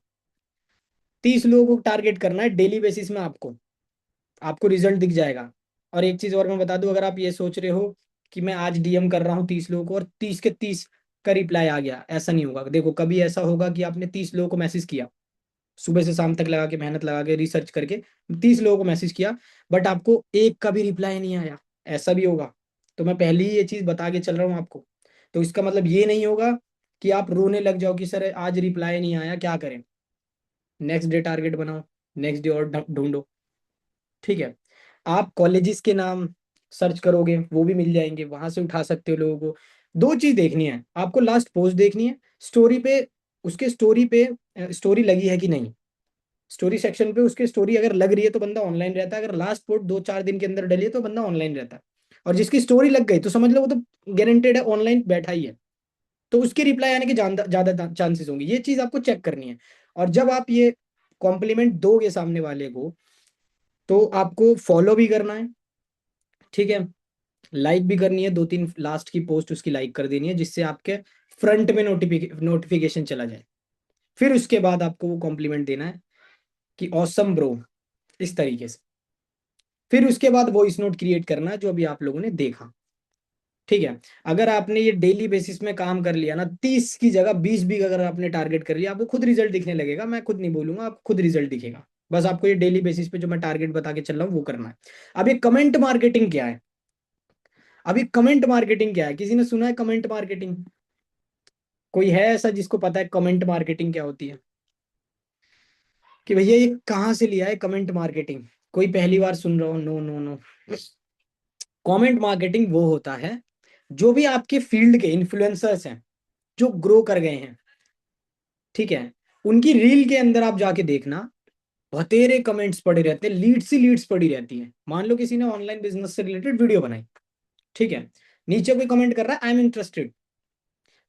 30 लोगों को टारगेट करना है डेली बेसिस में। आपको आपको रिजल्ट दिख जाएगा। और एक चीज और मैं बता दूं, अगर आप ये सोच रहे हो कि मैं आज डीएम कर रहा हूँ 30 लोगों को और 30 के 30 का रिप्लाई आ गया, ऐसा नहीं होगा। देखो कभी ऐसा होगा कि आपने 30 लोगों को मैसेज किया, सुबह से शाम तक लगा के मेहनत लगा के रिसर्च करके 30 लोगों को मैसेज किया, बट आपको एक का भी रिप्लाई नहीं आया, ऐसा भी होगा। तो मैं पहले ही ये चीज बता के चल रहा हूँ आपको। तो इसका मतलब ये नहीं होगा कि आप रोने लग जाओ कि सर आज रिप्लाई नहीं आया, क्या करें। नेक्स्ट डे टारगेट बनाओ, नेक्स्ट डे और ढूंढो। ठीक है, आप कॉलेजेस के नाम सर्च करोगे वो भी मिल जाएंगे, वहां से उठा सकते हो लोगों को। दो चीज देखनी है आपको, लास्ट पोस्ट देखनी है, स्टोरी पे, उसके स्टोरी पे स्टोरी लगी है कि नहीं। स्टोरी सेक्शन पे उसके स्टोरी अगर लग रही है तो बंदा ऑनलाइन रहता है, अगर लास्ट पोस्ट 2-4 दिन के अंदर डली है तो बंदा ऑनलाइन रहता है। और जिसकी स्टोरी लग गई तो समझ लो वो तो गारंटेड है, ऑनलाइन बैठा ही है, तो उसके रिप्लाई आने के ज्यादा चांसेस होंगे। ये चीज आपको चेक करनी है। और जब आप ये कॉम्प्लीमेंट दोगे सामने वाले को, तो आपको फॉलो भी करना है। ठीक है, लाइक भी करनी है, 2-3 लास्ट की पोस्ट उसकी लाइक कर देनी है जिससे आपके फ्रंट में नोटिफिकेशन चला जाए। फिर उसके बाद आपको वो कॉम्प्लीमेंट देना है कि ऑसम ब्रो, इस तरीके से। फिर उसके बाद वॉइस नोट क्रिएट करना है जो अभी आप लोगों ने देखा। ठीक है, अगर आपने ये डेली बेसिस में काम कर लिया ना, 30 की जगह 20 भी अगर आपने टारगेट कर लिया, आपको खुद रिजल्ट दिखने लगेगा। मैं खुद नहीं बोलूंगा, आपको खुद रिजल्ट दिखेगा। बस आपको ये डेली बेसिस पे जो मैं टारगेट बता के चल रहा हूँ वो करना है। अब ये कमेंट मार्केटिंग क्या है, अभी कमेंट मार्केटिंग क्या है, किसी ने सुना है कमेंट मार्केटिंग? कोई है ऐसा जिसको पता है कमेंट मार्केटिंग क्या होती है? कि भैया ये कहाँ से लिया है कमेंट मार्केटिंग, कोई पहली बार सुन रहा हो? No no no. Comment marketing वो होता है, जो भी आपके फील्ड के इन्फ्लुएंसर्स हैं जो ग्रो कर गए हैं, ठीक है, उनकी रील के अंदर आप जाके देखना, बतेरे कमेंट्स पड़े रहते हैं, लीड्स ही लीड्स पड़ी रहती हैं। मान लो किसी ने ऑनलाइन बिजनेस से रिलेटेड वीडियो बनाई, ठीक है, नीचे कोई कमेंट कर रहा है आई एम इंटरेस्टेड।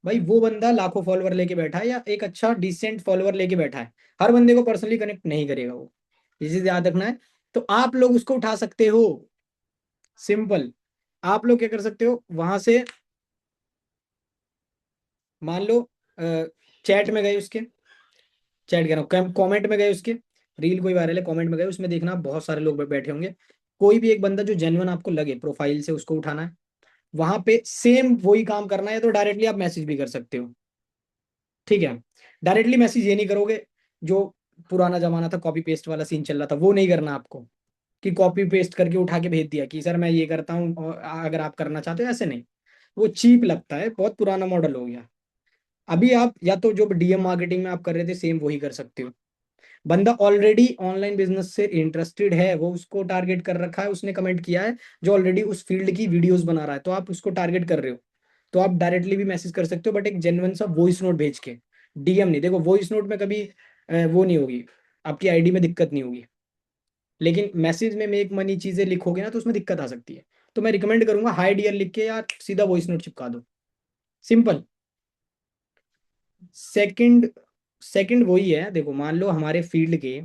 भाई वो बंदा लाखों फॉलोवर लेके बैठा है या एक अच्छा डिसेंट फॉलोवर लेके बैठा है, हर बंदे को पर्सनली कनेक्ट नहीं करेगा वो, ये चीज याद रखना है। तो आप लोग उसको उठा सकते हो, सिंपल। आप लोग क्या कर सकते हो, वहां से मान लो चैट में गए उसके, चैट कह रहा हूँ कॉमेंट में गए उसके, रील कोई वायरल है, कॉमेंट में गए, उसमें देखना बहुत सारे लोग बैठे होंगे, कोई भी एक बंदा जो जेन्युइन आपको लगे प्रोफाइल से उसको उठाना है। वहां पे सेम वही काम करना है, तो डायरेक्टली आप मैसेज भी कर सकते हो। ठीक है, डायरेक्टली मैसेज ये नहीं करोगे जो पुराना जमाना था, कॉपी पेस्ट वाला सीन चल रहा था, वो नहीं करना आपको, कि कॉपी पेस्ट करके उठा के भेज दिया कि सर मैं ये करता हूँ और अगर आप करना चाहते हो, ऐसे नहीं। वो चीप लगता है, बहुत पुराना मॉडल हो गया। अभी आप या तो जो डीएम मार्केटिंग में आप कर रहे थे सेम वही कर सकते हो। बंदा ऑलरेडी ऑनलाइन बिजनेस से इंटरेस्टेड है, वो उसको टारगेट कर रखा है, उसने कमेंट किया है, जो ऑलरेडी उस फील्ड की वीडियोस बना रहा है, तो आप उसको टारगेट कर रहे हो, तो आप डायरेक्टली भी मैसेज कर सकते हो, बट एक जेन्युइन सा वॉइस नोट भेज के। डीएम नहीं, देखो वॉइस नोट में कभी वो नहीं होगी, आपकी आईडी में दिक्कत नहीं होगी, लेकिन मैसेज में मेक मनी चीजें लिखोगे ना तो उसमें दिक्कत आ सकती है। तो मैं रिकमेंड करूंगा हाई डियर लिख के या सीधा वॉइस नोट चिपका दो, सिंपल। सेकंड सेकंड वही है, देखो मान लो हमारे फील्ड के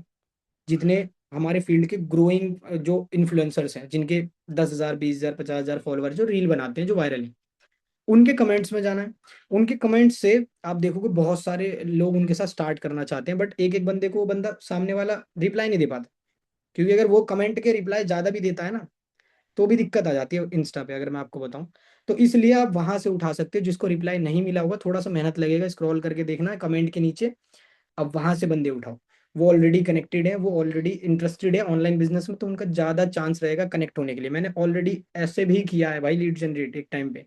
जितने, हमारे फील्ड के ग्रोइंग जो इन्फ्लुएंसर्स हैं जिनके 10,000 20,000 50,000 फॉलोअर, जो रील बनाते हैं जो वायरल है, उनके कमेंट्स में जाना है। उनके कमेंट्स से आप देखोगे बहुत सारे लोग उनके साथ स्टार्ट करना चाहते हैं, बट एक एक बंदे को वो बंदा सामने वाला रिप्लाई नहीं दे पाता, क्योंकि अगर वो कमेंट के रिप्लाई ज्यादा भी देता है ना तो भी दिक्कत आ जाती है इंस्टा पे, अगर मैं आपको बताऊं। तो इसलिए आप वहां से उठा सकते हो, जिसको रिप्लाई नहीं मिला होगा थोड़ा सा मेहनत लगेगा, स्क्रॉल करके देखना है कमेंट के नीचे, अब वहां से बंदे उठाओ। वो ऑलरेडी कनेक्टेड है, वो ऑलरेडी इंटरेस्टेड है ऑनलाइन बिजनेस में, तो उनका ज़्यादा चांस रहेगा कनेक्ट होने के लिए। मैंने ऑलरेडी ऐसे भी किया है भाई लीड जनरेट एक टाइम पे।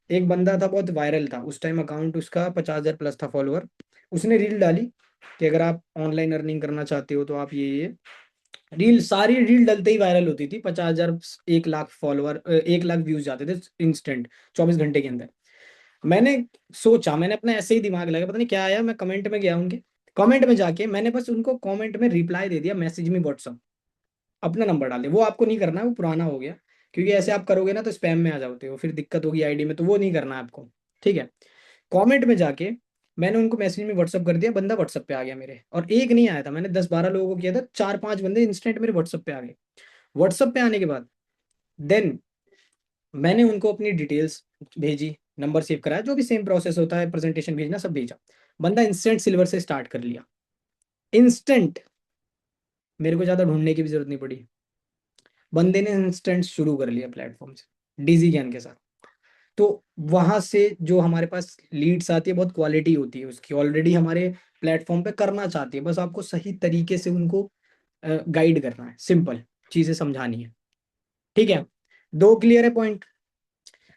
एक बंदा था, बहुत वायरल था उस टाइम, अकाउंट उसका 50,000 प्लस था फॉलोअर। उसने रील डाली कि अगर आप ऑनलाइन अर्निंग करना चाहते हो तो आप ये रील, सारी रील डलते ही वायरल होती थी। 50,000, 1 लाख फॉलोअर, 1 लाख व्यूज जाते थे इंस्टेंट, 24 घंटे के अंदर। मैंने सोचा, मैंने अपना ऐसे ही दिमाग लगा, पता नहीं क्या आया, मैं कमेंट में गया उनके, कमेंट में जाके मैंने बस उनको कमेंट में रिप्लाई दे दिया, मैसेज में व्हाट्सअप, अपना नंबर डाल दिया। वो आपको नहीं करना है, वो पुराना हो गया, क्योंकि ऐसे आप करोगे ना तो स्पैम में आ जाते हो, फिर दिक्कत होगी आईडी में, तो वो नहीं करना है आपको। ठीक है, कमेंट में जाके मैंने उनको मैसेज में व्हाट्सअप कर दिया, बंदा व्हाट्सअप पे आ गया मेरे। और एक नहीं आया था, मैंने 10-12 लोगों को किया था, 4-5 बंदे इंस्टेंट मेरे व्हाट्सअप पे आ गए। व्हाट्सअप पे आने के बाद देन मैंने उनको अपनी डिटेल्स भेजी, नंबर सेव कराया, जो भी सेम प्रोसेस होता है, प्रेजेंटेशन भेजना, सब भेजा। बंदा इंस्टेंट सिल्वर से स्टार्ट कर लिया, इंस्टेंट। मेरे को ज्यादा ढूंढने की भी जरूरत नहीं पड़ी, बंदे ने इंस्टेंट शुरू कर लिया प्लेटफॉर्म से डीजी ज्ञान के साथ। तो वहां से जो हमारे पास लीड्स आती है, बहुत क्वालिटी होती है उसकी, ऑलरेडी हमारे प्लेटफॉर्म पे करना चाहती है, बस आपको सही तरीके से उनको गाइड करना है, सिंपल चीजें समझानी है। ठीक है, दो क्लियर है point.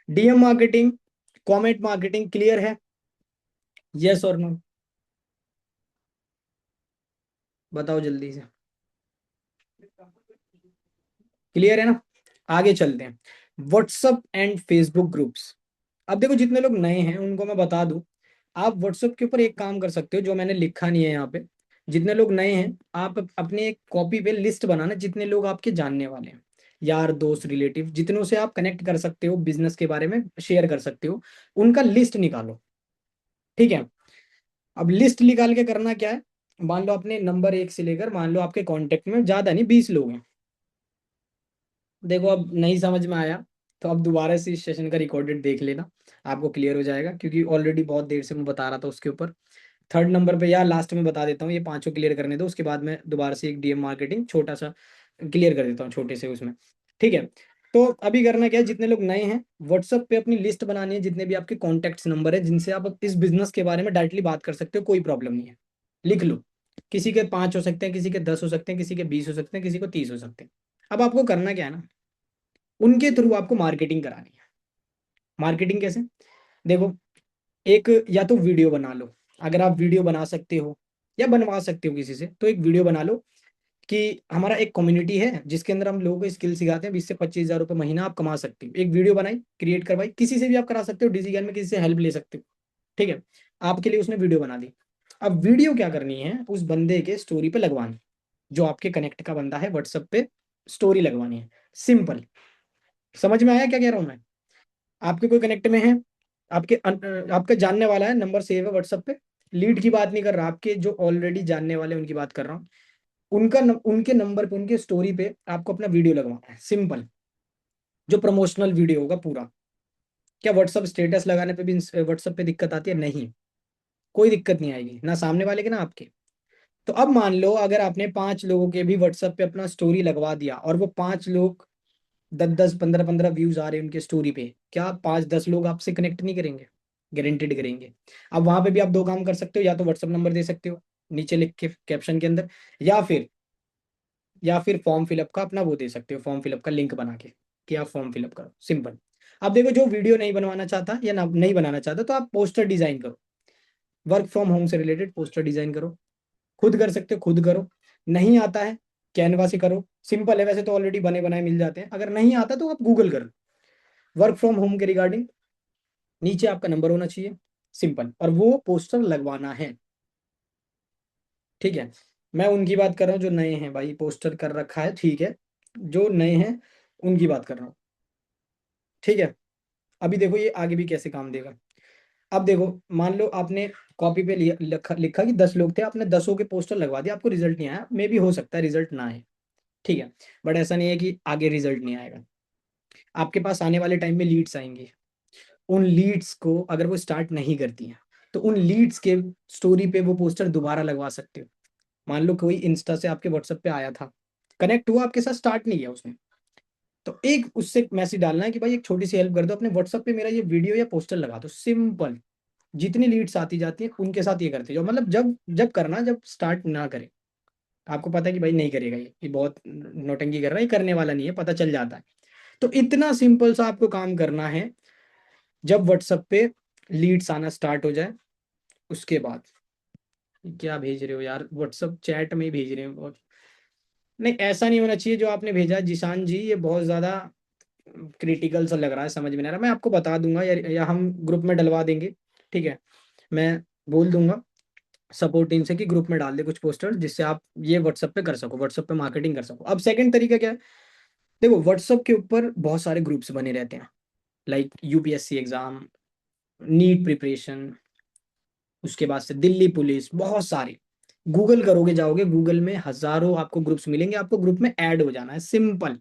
DM marketing, comment marketing clear है? यस और नो, बताओ जल्दी से। क्लियर है ना? आगे चलते हैं, व्हाट्सअप एंड फेसबुक ग्रुप्स। अब देखो, जितने लोग नए हैं उनको मैं बता दूं, आप व्हाट्सएप के ऊपर एक काम कर सकते हो, जो मैंने लिखा नहीं है यहाँ पे। जितने लोग नए हैं, आप अपने एक कॉपी पे लिस्ट बनाना, जितने लोग आपके जानने वाले हैं, यार दोस्त रिलेटिव, जितनों से आप कनेक्ट कर सकते हो, बिजनेस के बारे में शेयर कर सकते हो, उनका लिस्ट निकालो। ठीक है, अब लिस्ट निकाल के करना क्या है, मान लो अपने नंबर 1 से लेकर, मान लो आपके कांटेक्ट में ज्यादा नहीं 20 लोग हैं। देखो, अब नहीं समझ में आया तो अब दोबारा से इस सेशन का रिकॉर्डेड देख लेना, आपको क्लियर हो जाएगा, क्योंकि ऑलरेडी बहुत देर से मैं बता रहा था उसके ऊपर। थर्ड नंबर पे, या लास्ट में बता देता हूँ, ये पांचों क्लियर करने दो, उसके बाद मैं दोबारा से एक डीएम मार्केटिंग छोटा सा क्लियर कर देता हूँ, छोटे से उसमें। ठीक है, तो अभी करना क्या है, जितने लोग नए हैं, व्हाट्सएप पे अपनी लिस्ट बनानी है, जितने भी आपके कॉन्टैक्ट्स नंबर है, जिनसे आप इस बिजनेस के बारे में डायरेक्टली बात कर सकते हो, कोई प्रॉब्लम नहीं है। लिख लो, किसी के 5 हो सकते हैं, किसी के 10 हो सकते हैं, किसी के 20 हो सकते हैं, किसी को 30 हो सकते हैं। अब आपको करना क्या है ना, उनके थ्रू आपको मार्केटिंग करानी है। मार्केटिंग कैसे? देखो, एक या तो वीडियो बना लो, अगर आप वीडियो बना सकते हो या बनवा सकते हो किसी से, तो एक वीडियो बना लो कि हमारा एक कम्युनिटी है जिसके अंदर हम लोगों को स्किल सिखाते हैं, 20 से 25 हज़ार रुपये महीना आप कमा सकते हो। एक वीडियो बनाई, क्रिएट करवाई, किसी से भी आप करा सकते हो, डिजी ज्ञान में किसी से हेल्प ले सकते हो। ठीक है, आपके लिए उसने वीडियो बना दी। अब वीडियो क्या करनी है, उस बंदे के स्टोरी पे लगवानी, जो आपके कनेक्ट का बंदा है व्हाट्सएप पे, स्टोरी लगवानी है, सिंपल। समझ में आया क्या कह रहा हूँ मैं? आपके कोई कनेक्ट में है, आपका जानने वाला है, नंबर सेव है व्हाट्सएप पे, लीड की बात नहीं कर रहा, आपके जो ऑलरेडी जानने वाले हैं उनकी बात कर रहा हूँ। उनके नंबर पे, उनके स्टोरी पे आपको अपना वीडियो लगवाना है, सिंपल, जो प्रमोशनल वीडियो होगा पूरा। क्या व्हाट्सएप स्टेटस लगाने पे भी व्हाट्सएप पे दिक्कत आती है? नहीं, कोई दिक्कत नहीं आएगी, ना सामने वाले के ना आपके। तो अब मान लो, अगर आपने 5 लोगों के भी व्हाट्सएप पे अपना स्टोरी लगवा दिया, और वो 5 लोग, 10-10, 15-15 व्यूज आ रहे हैं उनके स्टोरी पे, क्या 5-10 लोग आपसे कनेक्ट नहीं करेंगे? गारंटेड करेंगे। अब वहां पे भी आप दो काम कर सकते हो, या तो व्हाट्सएप नंबर दे सकते हो नीचे लिख के कैप्शन के अंदर, या फिर फॉर्म फिलअप का अपना वो दे सकते हो, फॉर्म फिलअप का लिंक बना के कि आप फॉर्म फिलअप करो, सिंपल। अब देखो, जो वीडियो नहीं बनवाना चाहता या नहीं बनाना चाहता, तो आप पोस्टर डिजाइन करो, वर्क फ्रॉम होम से रिलेटेड पोस्टर डिजाइन करो, खुद कर सकते हो, खुद करो। नहीं आता है, कैनवा से करो, सिंपल है, वैसे तो ऑलरेडी बने बनाए मिल जाते हैं। अगर नहीं आता तो आप गूगल करो, वर्क फ्रॉम होम के रिगार्डिंग, नीचे आपका नंबर होना चाहिए, सिंपल, और वो पोस्टर लगवाना है। ठीक है, मैं उनकी बात कर रहा हूँ जो नए हैं भाई, पोस्टर कर रखा है, ठीक है, जो नए हैं उनकी बात कर रहा हूँ। ठीक है, अभी देखो ये आगे भी कैसे काम देगा। अब देखो, मान लो आपने कॉपी पे लिखा कि 10 लोग थे, आपने 10 के पोस्टर लगवा दिया, आपको रिजल्ट नहीं आया, मे भी हो सकता है रिजल्ट ना आए, ठीक है, बट ऐसा नहीं है कि आगे रिजल्ट नहीं आएगा। आपके पास आने वाले टाइम में लीड्स आएंगी, उन लीड्स को अगर वो स्टार्ट नहीं करती हैं, तो उन लीड्स के स्टोरी पे वो पोस्टर दोबारा लगवा सकते हो। मान लो कोई इंस्टा से आपके व्हाट्सएप पे आया था, कनेक्ट हुआ आपके साथ, स्टार्ट नहीं किया उसने, तो एक उससे मैसेज डालना है कि भाई एक छोटी सी हेल्प कर दो, अपने व्हाट्सएप पे मेरा ये वीडियो या पोस्टर लगा दो, सिंपल। जितनी लीड्स आती जाती है उनके साथ ये करते जाओ, मतलब जब जब करना, जब स्टार्ट ना करें, आपको पता है कि भाई नहीं करेगा, ये बहुत नौटंकी कर रहा है, ये करने वाला नहीं है, पता चल जाता है। तो इतना सिंपल सा आपको काम करना है। जब व्हाट्सएप पे लीड्स आना स्टार्ट हो जाए, उसके बाद क्या भेज रहे हो यार, व्हाट्सएप चैट में ही भेज रहे हो। और नहीं, ऐसा नहीं होना चाहिए जो आपने भेजा जिशान जी, ये बहुत ज्यादा क्रिटिकल सा लग रहा है, समझ में नहीं आ रहा। मैं आपको बता दूंगा या हम ग्रुप में डलवा देंगे, ठीक है। मैं बोल दूंगा सपोर्ट टीम से कि ग्रुप में डाल दे कुछ पोस्टर, जिससे आप ये व्हाट्सएप पे कर सको, व्हाट्सएप पे मार्केटिंग कर सको। अब सेकंड तरीका क्या है, देखो व्हाट्सएप के ऊपर बहुत सारे ग्रुप्स बने रहते हैं, like UPSC exam, NEET preparation, उसके बाद से दिल्ली पुलिस, बहुत सारे। गूगल करोगे, जाओगे गूगल में हजारों आपको ग्रुप्स मिलेंगे, आपको ग्रुप में ऐड हो जाना है, सिंपल।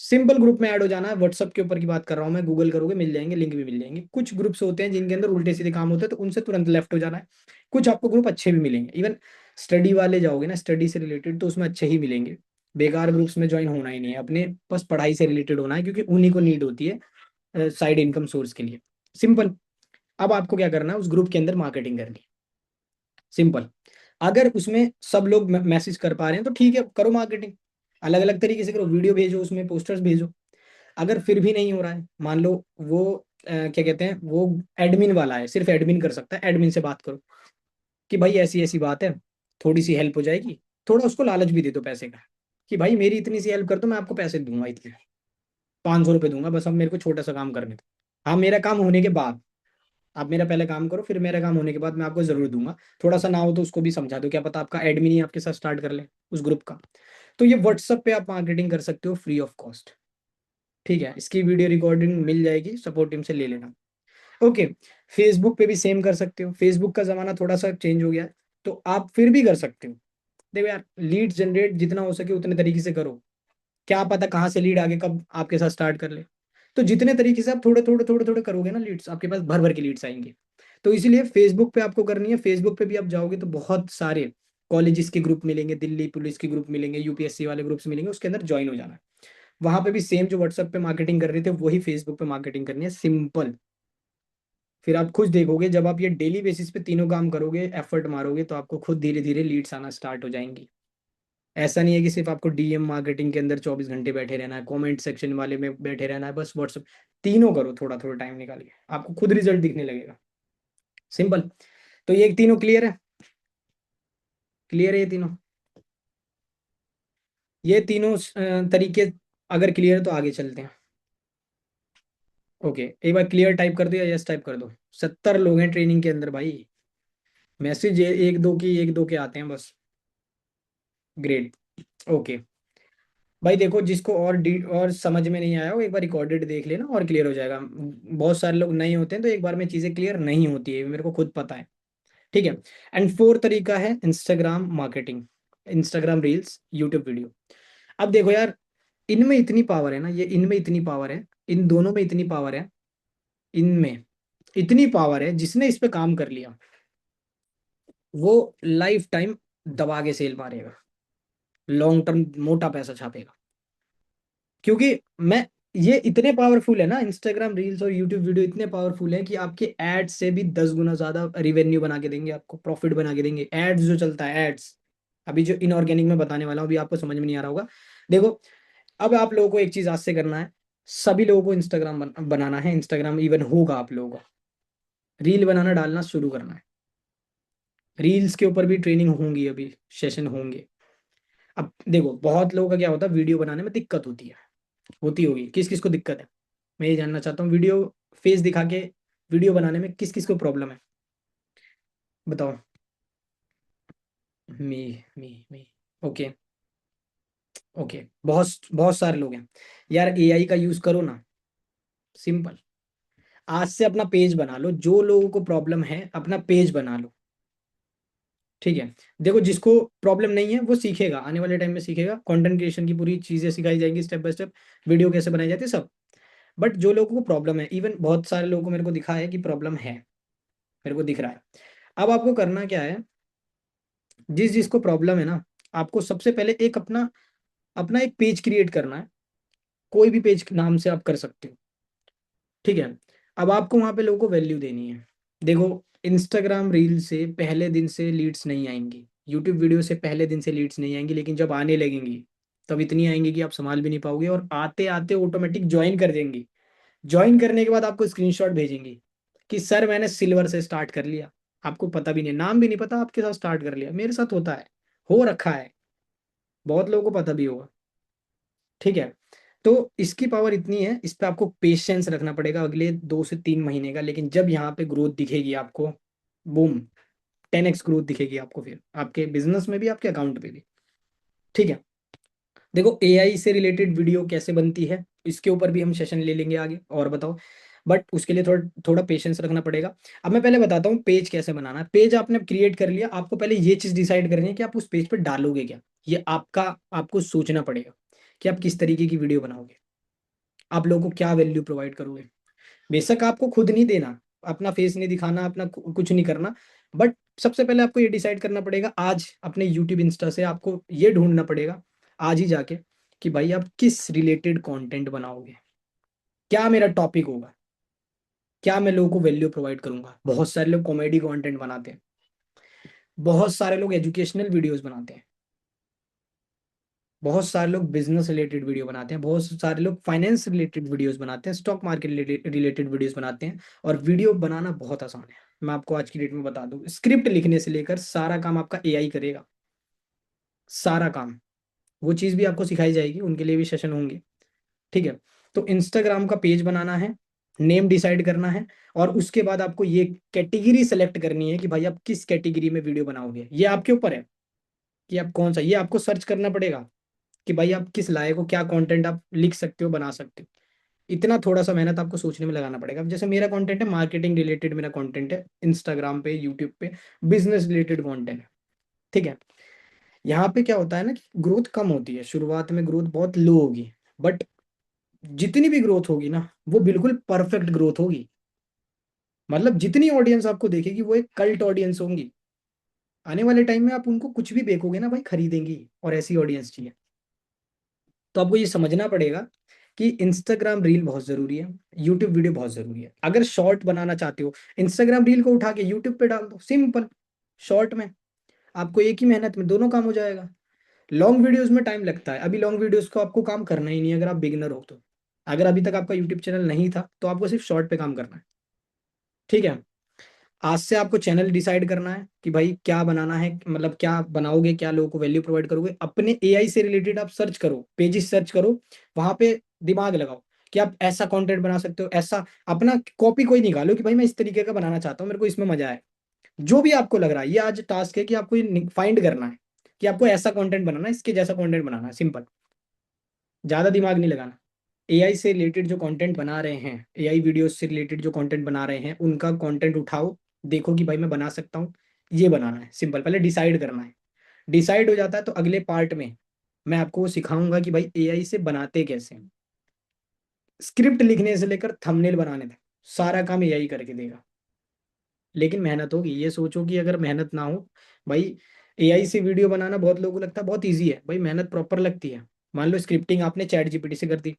सिंपल ग्रुप में ऐड हो जाना है। व्हाट्सअप के ऊपर की बात कर रहा हूँ मैं, गूगल करोगे मिल जाएंगे, लिंक भी मिल जाएंगे। कुछ ग्रुप्स होते हैं जिनके अंदर उल्टे सीधे काम होते हैं, तो उनसे तुरंत लेफ्ट हो जाना है। कुछ आपको ग्रुप अच्छे भी मिलेंगे, इवन स्टडी वाले जाओगे ना, स्टडी से रिलेटेड, तो उसमें अच्छे ही मिलेंगे। बेकार ग्रुप्स में ज्वाइन होना ही नहीं है, अपने बस पढ़ाई से रिलेटेड होना है, क्योंकि उन्हीं को नीड होती है साइड इनकम सोर्स के लिए। सिंपल। अब आपको क्या करना है, उस ग्रुप के अंदर मार्केटिंग करनी है, सिंपल। अगर उसमें सब लोग मैसेज कर पा रहे हैं तो ठीक है, करो मार्केटिंग, अलग अलग तरीके से करो, वीडियो भेजो, उसमें पोस्टर्स भेजो। अगर फिर भी नहीं हो रहा है, मान लो वो क्या कहते हैं, वो एडमिन वाला है, सिर्फ एडमिन कर सकता है, एडमिन से बात करो कि भाई ऐसी ऐसी बात है, थोड़ी सी हेल्प हो जाएगी। थोड़ा उसको लालच भी दे दो पैसे का, कि भाई मेरी इतनी सी हेल्प कर दो, मैं आपको पैसे दूंगा, इतने 500 रुपये दूंगा, बस अब मेरे को छोटा सा काम करने दो। हाँ, मेरा काम होने के बाद, आप मेरा पहले काम करो, फिर मेरा काम होने के बाद मैं आपको जरूर दूंगा। थोड़ा सा ना हो तो उसको भी समझा दो, क्या पता आपका एडमिन ही आपके साथ स्टार्ट कर ले उस ग्रुप का। तो ये व्हाट्सएप पे आप मार्केटिंग कर सकते हो फ्री ऑफ कॉस्ट, ठीक है। इसकी वीडियो रिकॉर्डिंग मिल जाएगी, सपोर्ट टीम से ले लेना। ओके। फेसबुक पे भी सेम कर सकते हो, फेसबुक का जमाना थोड़ा सा चेंज हो गया है, तो आप फिर भी कर सकते हो। देखो यार, लीड जनरेट जितना हो सके उतने तरीके से करो, क्या पता कहाँ से लीड आगे कब आपके साथ स्टार्ट कर ले। तो जितने तरीके से आप थोड़े थोड़े थोड़े थोड़े करोगे ना लीड्स, आपके पास भर भर के लीड्स आएंगे। तो इसीलिए फेसबुक पे आपको करनी है। फेसबुक पे भी आप जाओगे तो बहुत सारे कॉलेजेस के ग्रुप मिलेंगे, दिल्ली पुलिस के ग्रुप मिलेंगे, यूपीएससी वाले ग्रुप्स मिलेंगे, उसके अंदर ज्वाइन हो जाना है। वहां पे भी सेम जो व्हाट्सएप पे मार्केटिंग कर रहे थे वही फेसबुक पे मार्केटिंग करनी है, सिंपल। फिर आप खुद देखोगे, जब आप ये डेली बेसिस पे तीनों काम करोगे, एफर्ट मारोगे, तो आपको खुद धीरे धीरे लीड्स आना स्टार्ट हो जाएंगी। ऐसा नहीं है कि सिर्फ आपको डीएम मार्केटिंग के अंदर 24 घंटे बैठे रहना है, कमेंट सेक्शन वाले में बैठे रहना है, बस व्हाट्सअप। तीनों करो, थोड़ा थोड़ा टाइम निकालिए, आपको खुद रिजल्ट दिखने लगेगा, सिंपल। तो ये तीनों क्लियर है? क्लियर है ये तीनों? ये तीनों तरीके अगर क्लियर है तो आगे चलते हैं। ओके, एक बार क्लियर टाइप कर दो या यस टाइप कर दो। 70 लोग हैं ट्रेनिंग के अंदर भाई, मैसेज एक दो के आते हैं बस। ग्रेट। ओके। भाई देखो, जिसको और समझ में नहीं आया वो एक बार रिकॉर्डेड देख लेना और क्लियर हो जाएगा। बहुत सारे लोग नहीं होते हैं तो एक बार में चीज़ें क्लियर नहीं होती है, मेरे को खुद पता है, ठीक है। एंड फोर्थ तरीका है Instagram marketing, Instagram reels, YouTube video. अब देखो यार, इनमें इतनी पावर है ना, ये इनमें इतनी पावर है, इन दोनों में इतनी पावर है, इनमें इतनी पावर है, जिसने इस पे काम कर लिया वो लाइफ टाइम दबा के सेल मारेगा, लॉन्ग टर्म मोटा पैसा छापेगा। क्योंकि मैं, ये इतने पावरफुल है ना, इंस्टाग्राम रील्स और यूट्यूब वीडियो इतने पावरफुल है कि आपके एड्स से भी 10 गुना ज्यादा रिवेन्यू बना के देंगे, आपको प्रॉफिट बना के देंगे। एड्स जो चलता है, एड्स, अभी जो इनऑर्गेनिक में बताने वाला हूँ, अभी आपको समझ में नहीं आ रहा होगा। देखो, अब आप लोगों को एक चीज आज से करना है, सभी लोगों को इंस्टाग्राम बनाना है, इंस्टाग्राम इवन होगा आप लोगों का, रील बनाना डालना शुरू करना है। रील्स के ऊपर भी ट्रेनिंग होंगी, अभी सेशन होंगे। अब देखो, बहुत लोगों का क्या होता है, वीडियो बनाने में दिक्कत होती है, होती होगी, किस किस को दिक्कत है, मैं ये जानना चाहता हूँ। वीडियो फेस दिखा के वीडियो बनाने में किस किस को प्रॉब्लम है, बताओ। मी मी ओके। ओके, बहुत बहुत सारे लोग हैं यार। एआई का यूज करो ना, सिंपल। आज से अपना पेज बना लो, जो लोगों को प्रॉब्लम है अपना पेज बना लो, ठीक है। देखो, जिसको प्रॉब्लम नहीं है वो सीखेगा, आने वाले टाइम में सीखेगा, कंटेंट क्रिएशन की पूरी चीजें सिखाई जाएंगी स्टेप बाय स्टेप, वीडियो कैसे बनाई जाती है सब। बट जो लोगों को प्रॉब्लम है, इवन बहुत सारे लोगों को मेरे को दिखा है कि प्रॉब्लम है, मेरे को दिख रहा है। अब आपको करना क्या है, जिस जिसको प्रॉब्लम है ना, आपको सबसे पहले एक अपना अपना एक पेज क्रिएट करना है, कोई भी पेज नाम से आप कर सकते हो, ठीक है। अब आपको वहां पे लोगों को वैल्यू देनी है। देखो, इंस्टाग्राम रील से पहले दिन से लीड्स नहीं आएंगी, यूट्यूब वीडियो से पहले दिन से लीड्स नहीं आएंगी, लेकिन जब आने लगेंगी तब इतनी आएंगी कि आप संभाल भी नहीं पाओगे, और आते आते ऑटोमेटिक ज्वाइन कर देंगी। ज्वाइन करने के बाद आपको स्क्रीनशॉट भेजेंगी कि सर मैंने सिल्वर से स्टार्ट कर लिया, आपको पता भी नहीं, नाम भी नहीं पता, आपके साथ स्टार्ट कर लिया। मेरे साथ होता है, हो रखा है, बहुत लोगों को पता भी होगा। ठीक है, तो इसकी पावर इतनी है, इस पे आपको पेशेंस रखना पड़ेगा अगले 2 से 3 महीने का। लेकिन जब यहाँ पे ग्रोथ दिखेगी आपको, बूम, 10x ग्रोथ दिखेगी आपको, फिर आपके बिजनेस में भी, आपके अकाउंट पे भी। ठीक है, देखो एआई से रिलेटेड वीडियो कैसे बनती है, इसके ऊपर भी हम सेशन ले लेंगे आगे, और बताओ। बट उसके लिए थोड़ा थोड़ा पेशेंस रखना पड़ेगा। अब मैं पहले बताता हूँ पेज कैसे बनाना है। पेज आपने क्रिएट कर लिया, आपको पहले ये चीज डिसाइड करनी है कि आप उस पेज पे डालोगे क्या। ये आपका, आपको सोचना पड़ेगा कि आप किस तरीके की वीडियो बनाओगे, आप लोगों को क्या वैल्यू प्रोवाइड करोगे। बेशक आपको खुद नहीं देना, अपना फेस नहीं दिखाना, अपना कुछ नहीं करना, बट सबसे पहले आपको ये डिसाइड करना पड़ेगा आज अपने यूट्यूब इंस्टा से, आपको ये ढूंढना पड़ेगा आज ही जाके कि भाई आप किस रिलेटेड कंटेंट बनाओगे, क्या मेरा टॉपिक होगा, क्या मैं लोगों को वैल्यू प्रोवाइड करूंगा। बहुत सारे लोग कॉमेडी कंटेंट बनाते हैं, बहुत सारे लोग एजुकेशनल वीडियोस बनाते हैं, बहुत सारे लोग बिजनेस रिलेटेड वीडियो बनाते हैं, बहुत सारे लोग फाइनेंस रिलेटेड वीडियोस बनाते हैं, स्टॉक मार्केट रिलेटेड वीडियोस बनाते हैं। और वीडियो बनाना बहुत आसान है, मैं आपको आज की डेट में बता दूं, स्क्रिप्ट लिखने से लेकर सारा काम आपका एआई करेगा, सारा काम। वो चीज़ भी आपको सिखाई जाएगी, उनके लिए भी सेशन होंगे। ठीक है, तो इंस्टाग्राम का पेज बनाना है, नेम डिसाइड करना है, और उसके बाद आपको ये कैटेगरी सेलेक्ट करनी है कि भाई आप किस कैटेगरी में वीडियो बनाओगे। ये आपके ऊपर है कि आप कौन सा, ये आपको सर्च करना पड़ेगा कि भाई आप किस लायक हो, क्या कंटेंट आप लिख सकते हो, बना सकते हो। इतना थोड़ा सा मेहनत आपको सोचने में लगाना पड़ेगा। अब जैसे मेरा कंटेंट है मार्केटिंग रिलेटेड, मेरा कंटेंट है इंस्टाग्राम पे, यूट्यूब पे बिजनेस रिलेटेड कंटेंट है। ठीक है, यहाँ पे क्या होता है ना कि ग्रोथ कम होती है, शुरुआत में ग्रोथ बहुत लो होगी, बट जितनी भी ग्रोथ होगी ना वो बिल्कुल परफेक्ट ग्रोथ होगी। मतलब जितनी ऑडियंस आपको देखेगी वो एक कल्ट ऑडियंस होंगी, आने वाले टाइम में आप उनको कुछ भी बेचोगे ना भाई खरीदेंगी, और ऐसी ऑडियंस चाहिए। तो आपको ये समझना पड़ेगा कि इंस्टाग्राम रील बहुत जरूरी है, यूट्यूब वीडियो बहुत जरूरी है। अगर शॉर्ट बनाना चाहते हो, इंस्टाग्राम रील को उठा के यूट्यूब पे डाल दो, सिंपल। शॉर्ट में आपको एक ही मेहनत में दोनों काम हो जाएगा। लॉन्ग वीडियोस में टाइम लगता है, अभी लॉन्ग वीडियोस को आपको काम करना ही नहीं है अगर आप बिगिनर हो तो। अगर अभी तक आपका यूट्यूब चैनल नहीं था तो आपको सिर्फ शॉर्ट पे काम करना है। ठीक है, आज से आपको चैनल डिसाइड करना है कि भाई क्या बनाना है, मतलब क्या बनाओगे, क्या लोगों को वैल्यू प्रोवाइड करोगे। अपने एआई से रिलेटेड आप सर्च करो, पेजेस सर्च करो, वहां पे दिमाग लगाओ कि आप ऐसा कंटेंट बना सकते हो, ऐसा अपना कॉपी कोई निकालो कि भाई मैं इस तरीके का बनाना चाहता हूँ, मेरे को इसमें मजा है। जो भी आपको लग रहा है, ये आज टास्क है कि आपको ये फाइंड करना है कि आपको ऐसा कंटेंट बनाना है, इसके जैसा कंटेंट बनाना है, सिंपल। ज्यादा दिमाग नहीं लगाना। एआई से रिलेटेड जो कंटेंट बना रहे हैं, एआई वीडियोस से रिलेटेड जो कंटेंट बना रहे हैं, उनका कंटेंट उठाओ, देखो कि भाई मैं बना सकता हूँ, ये बनाना है, सिंपल। पहले डिसाइड करना है, डिसाइड हो जाता है तो अगले पार्ट में मैं आपको वो सिखाऊंगा कि भाई एआई से बनाते कैसे हैं। स्क्रिप्ट लिखने से लेकर थंबनेल बनाने तक सारा काम एआई करके देगा, लेकिन मेहनत होगी। ये सोचो कि अगर मेहनत ना हो भाई, एआई से वीडियो बनाना बहुत लोगों को लगता है बहुत ईजी है, भाई मेहनत प्रॉपर लगती है। मान लो स्क्रिप्टिंग आपने चैट जीपीटी से कर दी,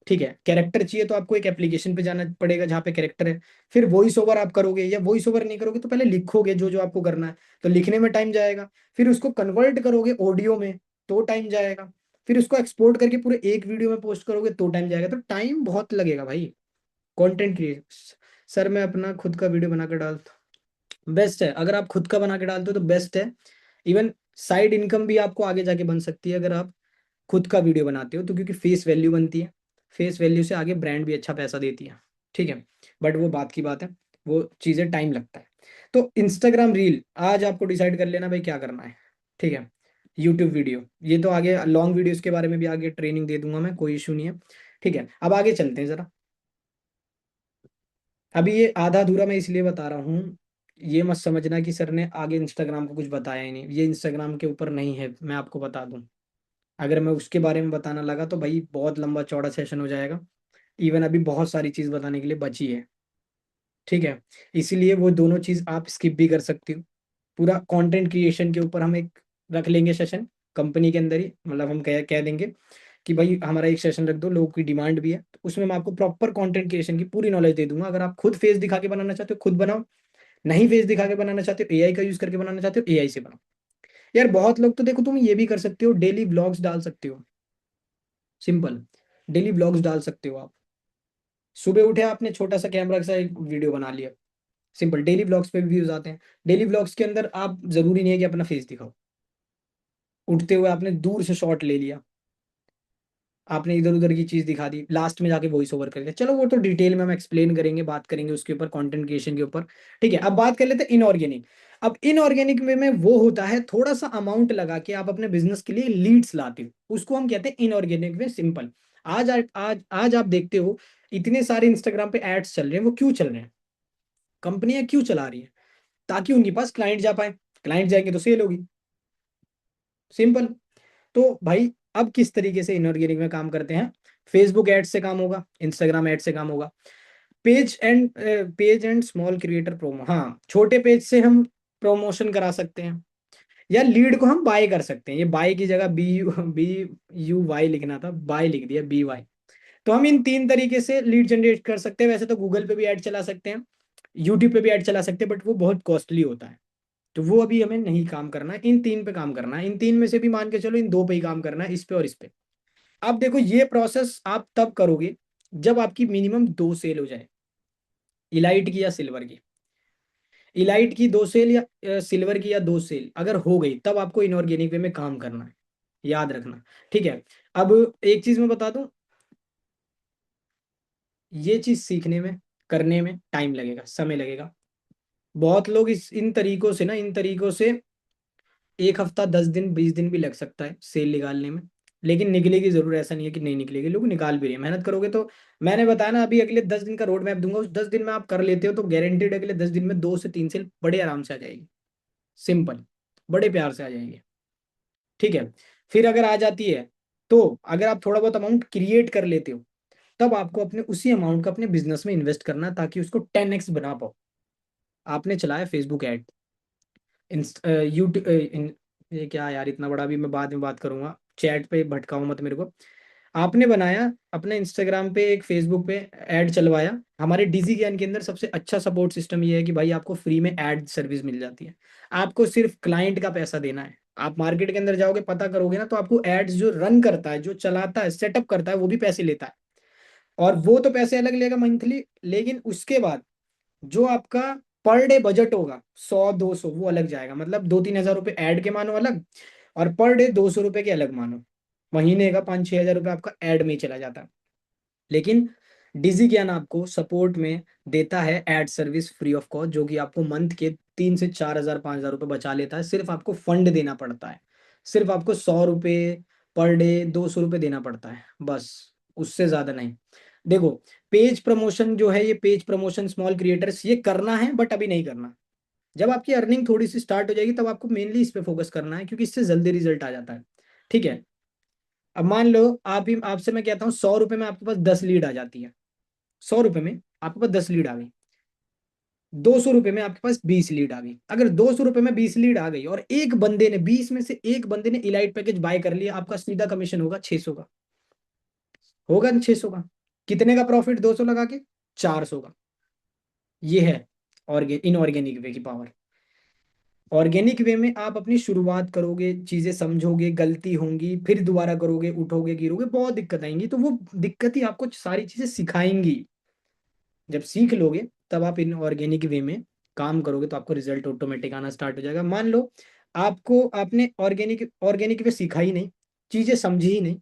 ठीक है, कैरेक्टर चाहिए तो आपको एक एप्लीकेशन पे जाना पड़ेगा जहाँ पे कैरेक्टर है, फिर वॉइस ओवर आप करोगे, या वॉइस ओवर नहीं करोगे तो पहले लिखोगे जो जो आपको करना है, तो लिखने में टाइम जाएगा। फिर उसको कन्वर्ट करोगे ऑडियो में तो टाइम जाएगा। फिर उसको एक्सपोर्ट करके पूरे एक वीडियो में पोस्ट करोगे तो टाइम जाएगा, तो टाइम बहुत लगेगा भाई। कंटेंट क्रिएट, सर मैं अपना खुद का वीडियो बनाकर डालता, बेस्ट है। अगर आप खुद का बना के डालते हो तो बेस्ट है। इवन साइड इनकम भी आपको आगे जाके बन सकती है अगर आप खुद का वीडियो बनाते हो तो, क्योंकि फेस वैल्यू बनती है, फेस वैल्यू से आगे ब्रांड भी अच्छा पैसा देती है। ठीक है, बट वो बात की बात है, वो चीज़ें टाइम लगता है। तो इंस्टाग्राम रील आज आपको डिसाइड कर लेना भाई क्या करना है। ठीक है, यूट्यूब वीडियो, ये तो आगे लॉन्ग वीडियोस के बारे में भी आगे ट्रेनिंग दे दूंगा मैं, कोई इशू नहीं है। ठीक है, अब आगे चलते हैं जरा। अभी ये आधा अधूरा मैं इसलिए बता रहा हूँ, ये मत समझना कि सर ने आगे इंस्टाग्राम को कुछ बताया ही नहीं, ये इंस्टाग्राम के ऊपर नहीं है, मैं आपको बता दूं। अगर मैं उसके बारे में बताना लगा तो भाई बहुत लंबा चौड़ा सेशन हो जाएगा। इवन अभी बहुत सारी चीज़ बताने के लिए बची है। ठीक है, इसीलिए वो दोनों चीज़ आप स्किप भी कर सकती हो। पूरा कंटेंट क्रिएशन के ऊपर हम एक रख लेंगे सेशन, कंपनी के अंदर ही, मतलब हम कह कह देंगे कि भाई हमारा एक सेशन रख दो, लोगों की डिमांड भी है, तो उसमें मैं आपको प्रॉपर कंटेंट क्रिएशन की पूरी नॉलेज दे दूंगा। अगर आप खुद फेस दिखा के बनाना चाहते हो खुद बनाओ, नहीं फेस दिखा के बनाना चाहते हो, एआई का यूज करके बनाना चाहते हो, एआई से बनाओ। यार बहुत लोग तो देखो, तुम ये भी कर सकते हो, डेली ब्लॉग्स डाल सकते हो। सिंपल, डेली ब्लॉग्स डाल सकते हो आप। सुबह उठे आपने छोटा सा कैमरा से एक वीडियो बना लिया। सिंपल, डेली ब्लॉग्स पे भी व्यूज आते हैं। डेली ब्लॉग्स के अंदर आप जरूरी नहीं है कि अपना फेस दिखाओ। उठते हुए आपने दूर से शॉट ले लिया, आपने इधर उधर की चीज दिखा दी, लास्ट में जाके वॉइस ओवर कर दिया। चलो वो तो डिटेल में हम एक्सप्लेन करेंगे, बात करेंगे उसके ऊपर, कंटेंट क्रिएशन के ऊपर। ठीक है, अब बात कर लेते हैं इनऑर्गेनिक। अब इनऑर्गेनिक वे में वो होता है थोड़ा सा अमाउंट लगा के आप अपने बिजनेस के लिए लीड्स लाते हो, उसको हम कहते हैं इनऑर्गेनिक वे। सिंपल, आज आप देखते हो इतने सारे इंस्टाग्राम पे एड्स चल रहे हैं, वो क्यों चल रहे हैं? कंपनियां क्यों चला रही हैं? ताकि उनके पास क्लाइंट जा पाए, क्लाइंट जाएंगे तो सेल होगी। सिंपल। तो भाई, अब किस तरीके से इनऑर्गेनिक में काम करते हैं? फेसबुक एड से काम होगा, इंस्टाग्राम एड से काम होगा। Page and small creator promo, हाँ, छोटे पेज से हम प्रमोशन करा सकते हैं, या लीड को हम बाय कर सकते हैं। ये बाय की जगह BU लिखना था, बाय लिख दिया BY। तो हम इन तीन तरीके से लीड जनरेट कर सकते हैं। वैसे तो गूगल पे भी ऐड चला सकते हैं, यूट्यूब पे भी ऐड चला सकते हैं, बट वो बहुत कॉस्टली होता है। तो वो अभी हमें नहीं काम करना है, इन तीन पे काम करना है। इन तीन में से भी मान के चलो इन दो पे ही काम करना है, इस पे और इस पे। आप देखो, ये प्रोसेस आप तब करोगे जब आपकी मिनिमम दो सेल हो जाए, इलाइट की या सिल्वर की। इलाइट की दो सेल या सिल्वर की या दो सेल अगर हो गई, तब आपको इनऑर्गेनिक वे में काम करना है, याद रखना। ठीक है। अब एक चीज मैं बता दूं, ये चीज सीखने में, करने में टाइम लगेगा, समय लगेगा। बहुत लोग इस इन तरीकों से 1 हफ्ता, 10 दिन, 20 दिन भी लग सकता है सेल निकालने में। लेकिन निकलेगी जरूर, ऐसा नहीं है कि नहीं निकलेगी, लोग निकाल भी रहे हैं, मेहनत करोगे तो। मैंने बताया ना, अभी अगले 10 दिन का रोड मैप दूंगा, उस 10 दिन में आप कर लेते हो तो गारंटेड अगले 10 दिन में 2 से 3 सेल बड़े आराम से आ जाएगी। सिंपल, बड़े प्यार से आ जाएंगे। ठीक है। फिर अगर आ जाती है, तो अगर आप थोड़ा बहुत अमाउंट क्रिएट कर लेते हो, तब आपको अपने उसी अमाउंट को अपने बिजनेस में इन्वेस्ट करना है, ताकि उसको 10x बना पाओ। आपने चलाया फेसबुक ऐड, यूट्यूब, ये क्या यार, इतना बड़ा भी मैं बाद में बात करूंगा, चैट पे भटकाओ मत मेरे को। आपने बनाया अपने इंस्टाग्राम पे, एक फेसबुक पे ऐड चलवाया। हमारे डीजी ज्ञान के अंदर सबसे अच्छा सपोर्ट सिस्टम ये है कि भाई आपको फ्री में ऐड सर्विस मिल जाती है। आपको सिर्फ क्लाइंट का पैसा देना है। आप मार्केट के अंदर जाओगे, पता करोगे ना, तो आपको एड्स जो रन करता है, जो चलाता है, सेटअप करता है, वो भी पैसे लेता है। और वो तो पैसे अलग लेगा मंथली, लेकिन उसके बाद जो आपका पर डे बजट होगा, 100-200, वो अलग जाएगा। मतलब 2-3 हज़ार रुपए ऐड के मानो अलग, और पर डे 200 रुपए के अलग मानो। महीने का 5-6 हज़ार रुपए आपका ऐड में ही चला जाता है। लेकिन डिजी ज्ञान आपको सपोर्ट में देता है ad service free of cost, जो कि आपको मंथ के 3 से 4 हज़ार, 5 हज़ार रुपये बचा लेता है। सिर्फ आपको फंड देना पड़ता है, सिर्फ आपको 100 रुपये पर डे, 200 रुपये देना पड़ता है, बस, उससे ज्यादा नहीं। देखो, पेज प्रमोशन जो है, ये पेज प्रमोशन स्मॉल क्रिएटर्स ये करना है, बट अभी नहीं करना। जब आपकी अर्निंग थोड़ी सी स्टार्ट हो जाएगी, तब आपको मेनली इस पे फोकस करना है, क्योंकि इससे जल्दी रिजल्ट आ जाता है। ठीक है। अब मान लो आप ही, आपसे मैं कहता हूँ 100 रुपये में आपके पास 10 लीड आ जाती है। 100 रुपये में आपके पास 10 लीड आ गई, 200 रुपये में आपके पास 20 लीड आ गई। अगर 200 रुपये में 20 लीड आ गई, और एक बंदे ने, 20 में से एक बंदे ने इलाइट पैकेज बाय कर लिया, आपका सीधा कमीशन होगा 600 का। होगा ना 600 का? कितने का प्रॉफिट 200 लगा के? 400 का। ये है इनऑर्गेनिक वे की पावर। ऑर्गेनिक वे में आप अपनी शुरुआत करोगे, चीजें समझोगे, गलती होंगी, फिर दोबारा करोगे, उठोगे, गिरोगे, बहुत दिक्कत आएंगी, तो वो दिक्कत ही आपको सारी चीजें सिखाएंगी। जब सीख लोगे, तब आप इन ऑर्गेनिक वे में काम करोगे, तो आपको रिजल्ट ऑटोमेटिक आना स्टार्ट हो जाएगा। मान लो आपने ऑर्गेनिक ऑर्गेनिक वे सीखा ही नहीं, चीजें समझी ही नहीं,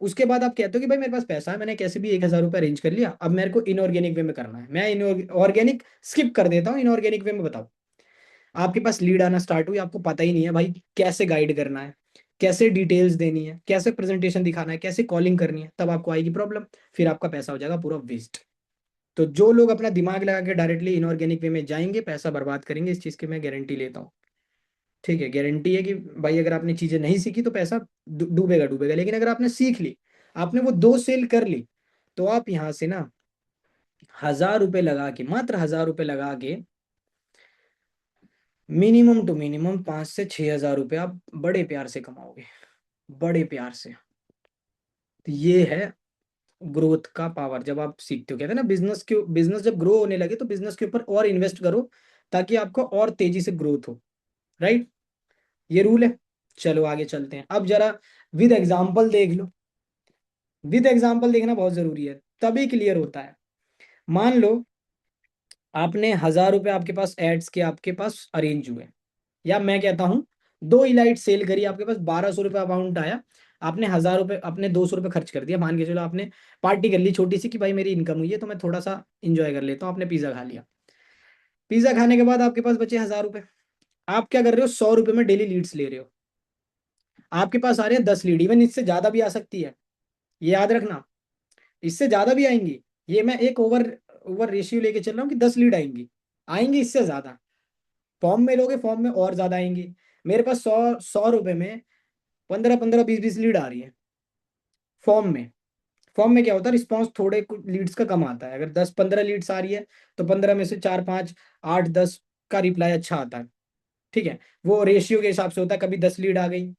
उसके बाद आप कहते हो कि भाई मेरे पास पैसा है, मैंने कैसे भी 1 हज़ार रुपये अरेंज कर लिया, अब मेरे को इनऑर्गेनिक वे में करना है, मैं इन ऑर्गेनिक स्किप कर देता हूँ, इनऑर्गेनिक वे में बताओ। आपके पास लीड आना स्टार्ट हुई, आपको पता ही नहीं है भाई कैसे गाइड करना है, कैसे डिटेल्स देनी है, कैसे प्रेजेंटेशन दिखाना है, कैसे कॉलिंग करनी है, तब आपको आएगी प्रॉब्लम। फिर आपका पैसा हो जाएगा पूरा वेस्ट। तो जो लोग अपना दिमाग लगा के डायरेक्टली इनऑर्गेनिक वे में जाएंगे, पैसा बर्बाद करेंगे, इस चीज की मैं गारंटी लेता हूँ। ठीक है, गारंटी है कि भाई अगर आपने चीजें नहीं सीखी तो पैसा डूबेगा डूबेगा। लेकिन अगर आपने सीख ली, आपने वो दो सेल कर ली, तो आप यहाँ से ना 1,000 रुपये लगा के, मात्र 1,000 रुपये लगा के, मिनिमम टू मिनिमम 5 से 6 हज़ार रुपये आप बड़े प्यार से कमाओगे, बड़े प्यार से। तो ये है ग्रोथ का पावर। जब आप सीखते हो, कहते हैं ना, बिजनेस जब ग्रो होने लगे, तो बिजनेस के ऊपर और इन्वेस्ट करो, ताकि आपको और तेजी से ग्रोथ हो। राइट, ये रूल है। चलो आगे चलते हैं। अब जरा विद एग्जाम्पल देख लो। विद एग्जाम्पल देखना बहुत जरूरी है, तभी क्लियर होता है। मान लो आपने 1,000 रुपये आपके पास एड्स के आपके पास अरेंज हुए, या मैं कहता हूँ 2 इलाइट सेल करी, आपके पास 1,200 रुपये अमाउंट आया। आपने 1,000 रुपये, अपने 200 रुपये खर्च कर दिया, मान के चलो आपने पार्टी कर ली छोटी सी कि भाई मेरी इनकम हुई है तो मैं थोड़ा सा इंजॉय कर लेता हूँ, आपने पिज्जा खा लिया। पिज्जा खाने के बाद आपके पास बचे 1,000 रुपये। आप क्या कर रहे हो, 100 रुपये में डेली लीड्स ले रहे हो। आपके पास आ रहे हैं 10 लीड, इवन इससे ज्यादा भी आ सकती है, ये याद रखना। इससे ज्यादा भी आएंगी, ये मैं एक ओवर ओवर रेशियो लेके चल रहा हूँ कि 10 लीड आएंगी, आएंगी इससे ज्यादा। फॉर्म में लोगे, फॉर्म में और ज्यादा आएंगी। मेरे पास 100 100 रुपए में 15 15 20 20 लीड आ रही है फॉर्म में। फॉर्म में क्या होता है, रिस्पॉन्स थोड़े कुछ लीड्स का कम आता है। अगर 10 15 लीड्स आ रही है तो 15 में से 4 5 8 10 का रिप्लाई अच्छा आता है। ठीक है, वो रेशियो के हिसाब से होता है। कभी 10 लीड आ गई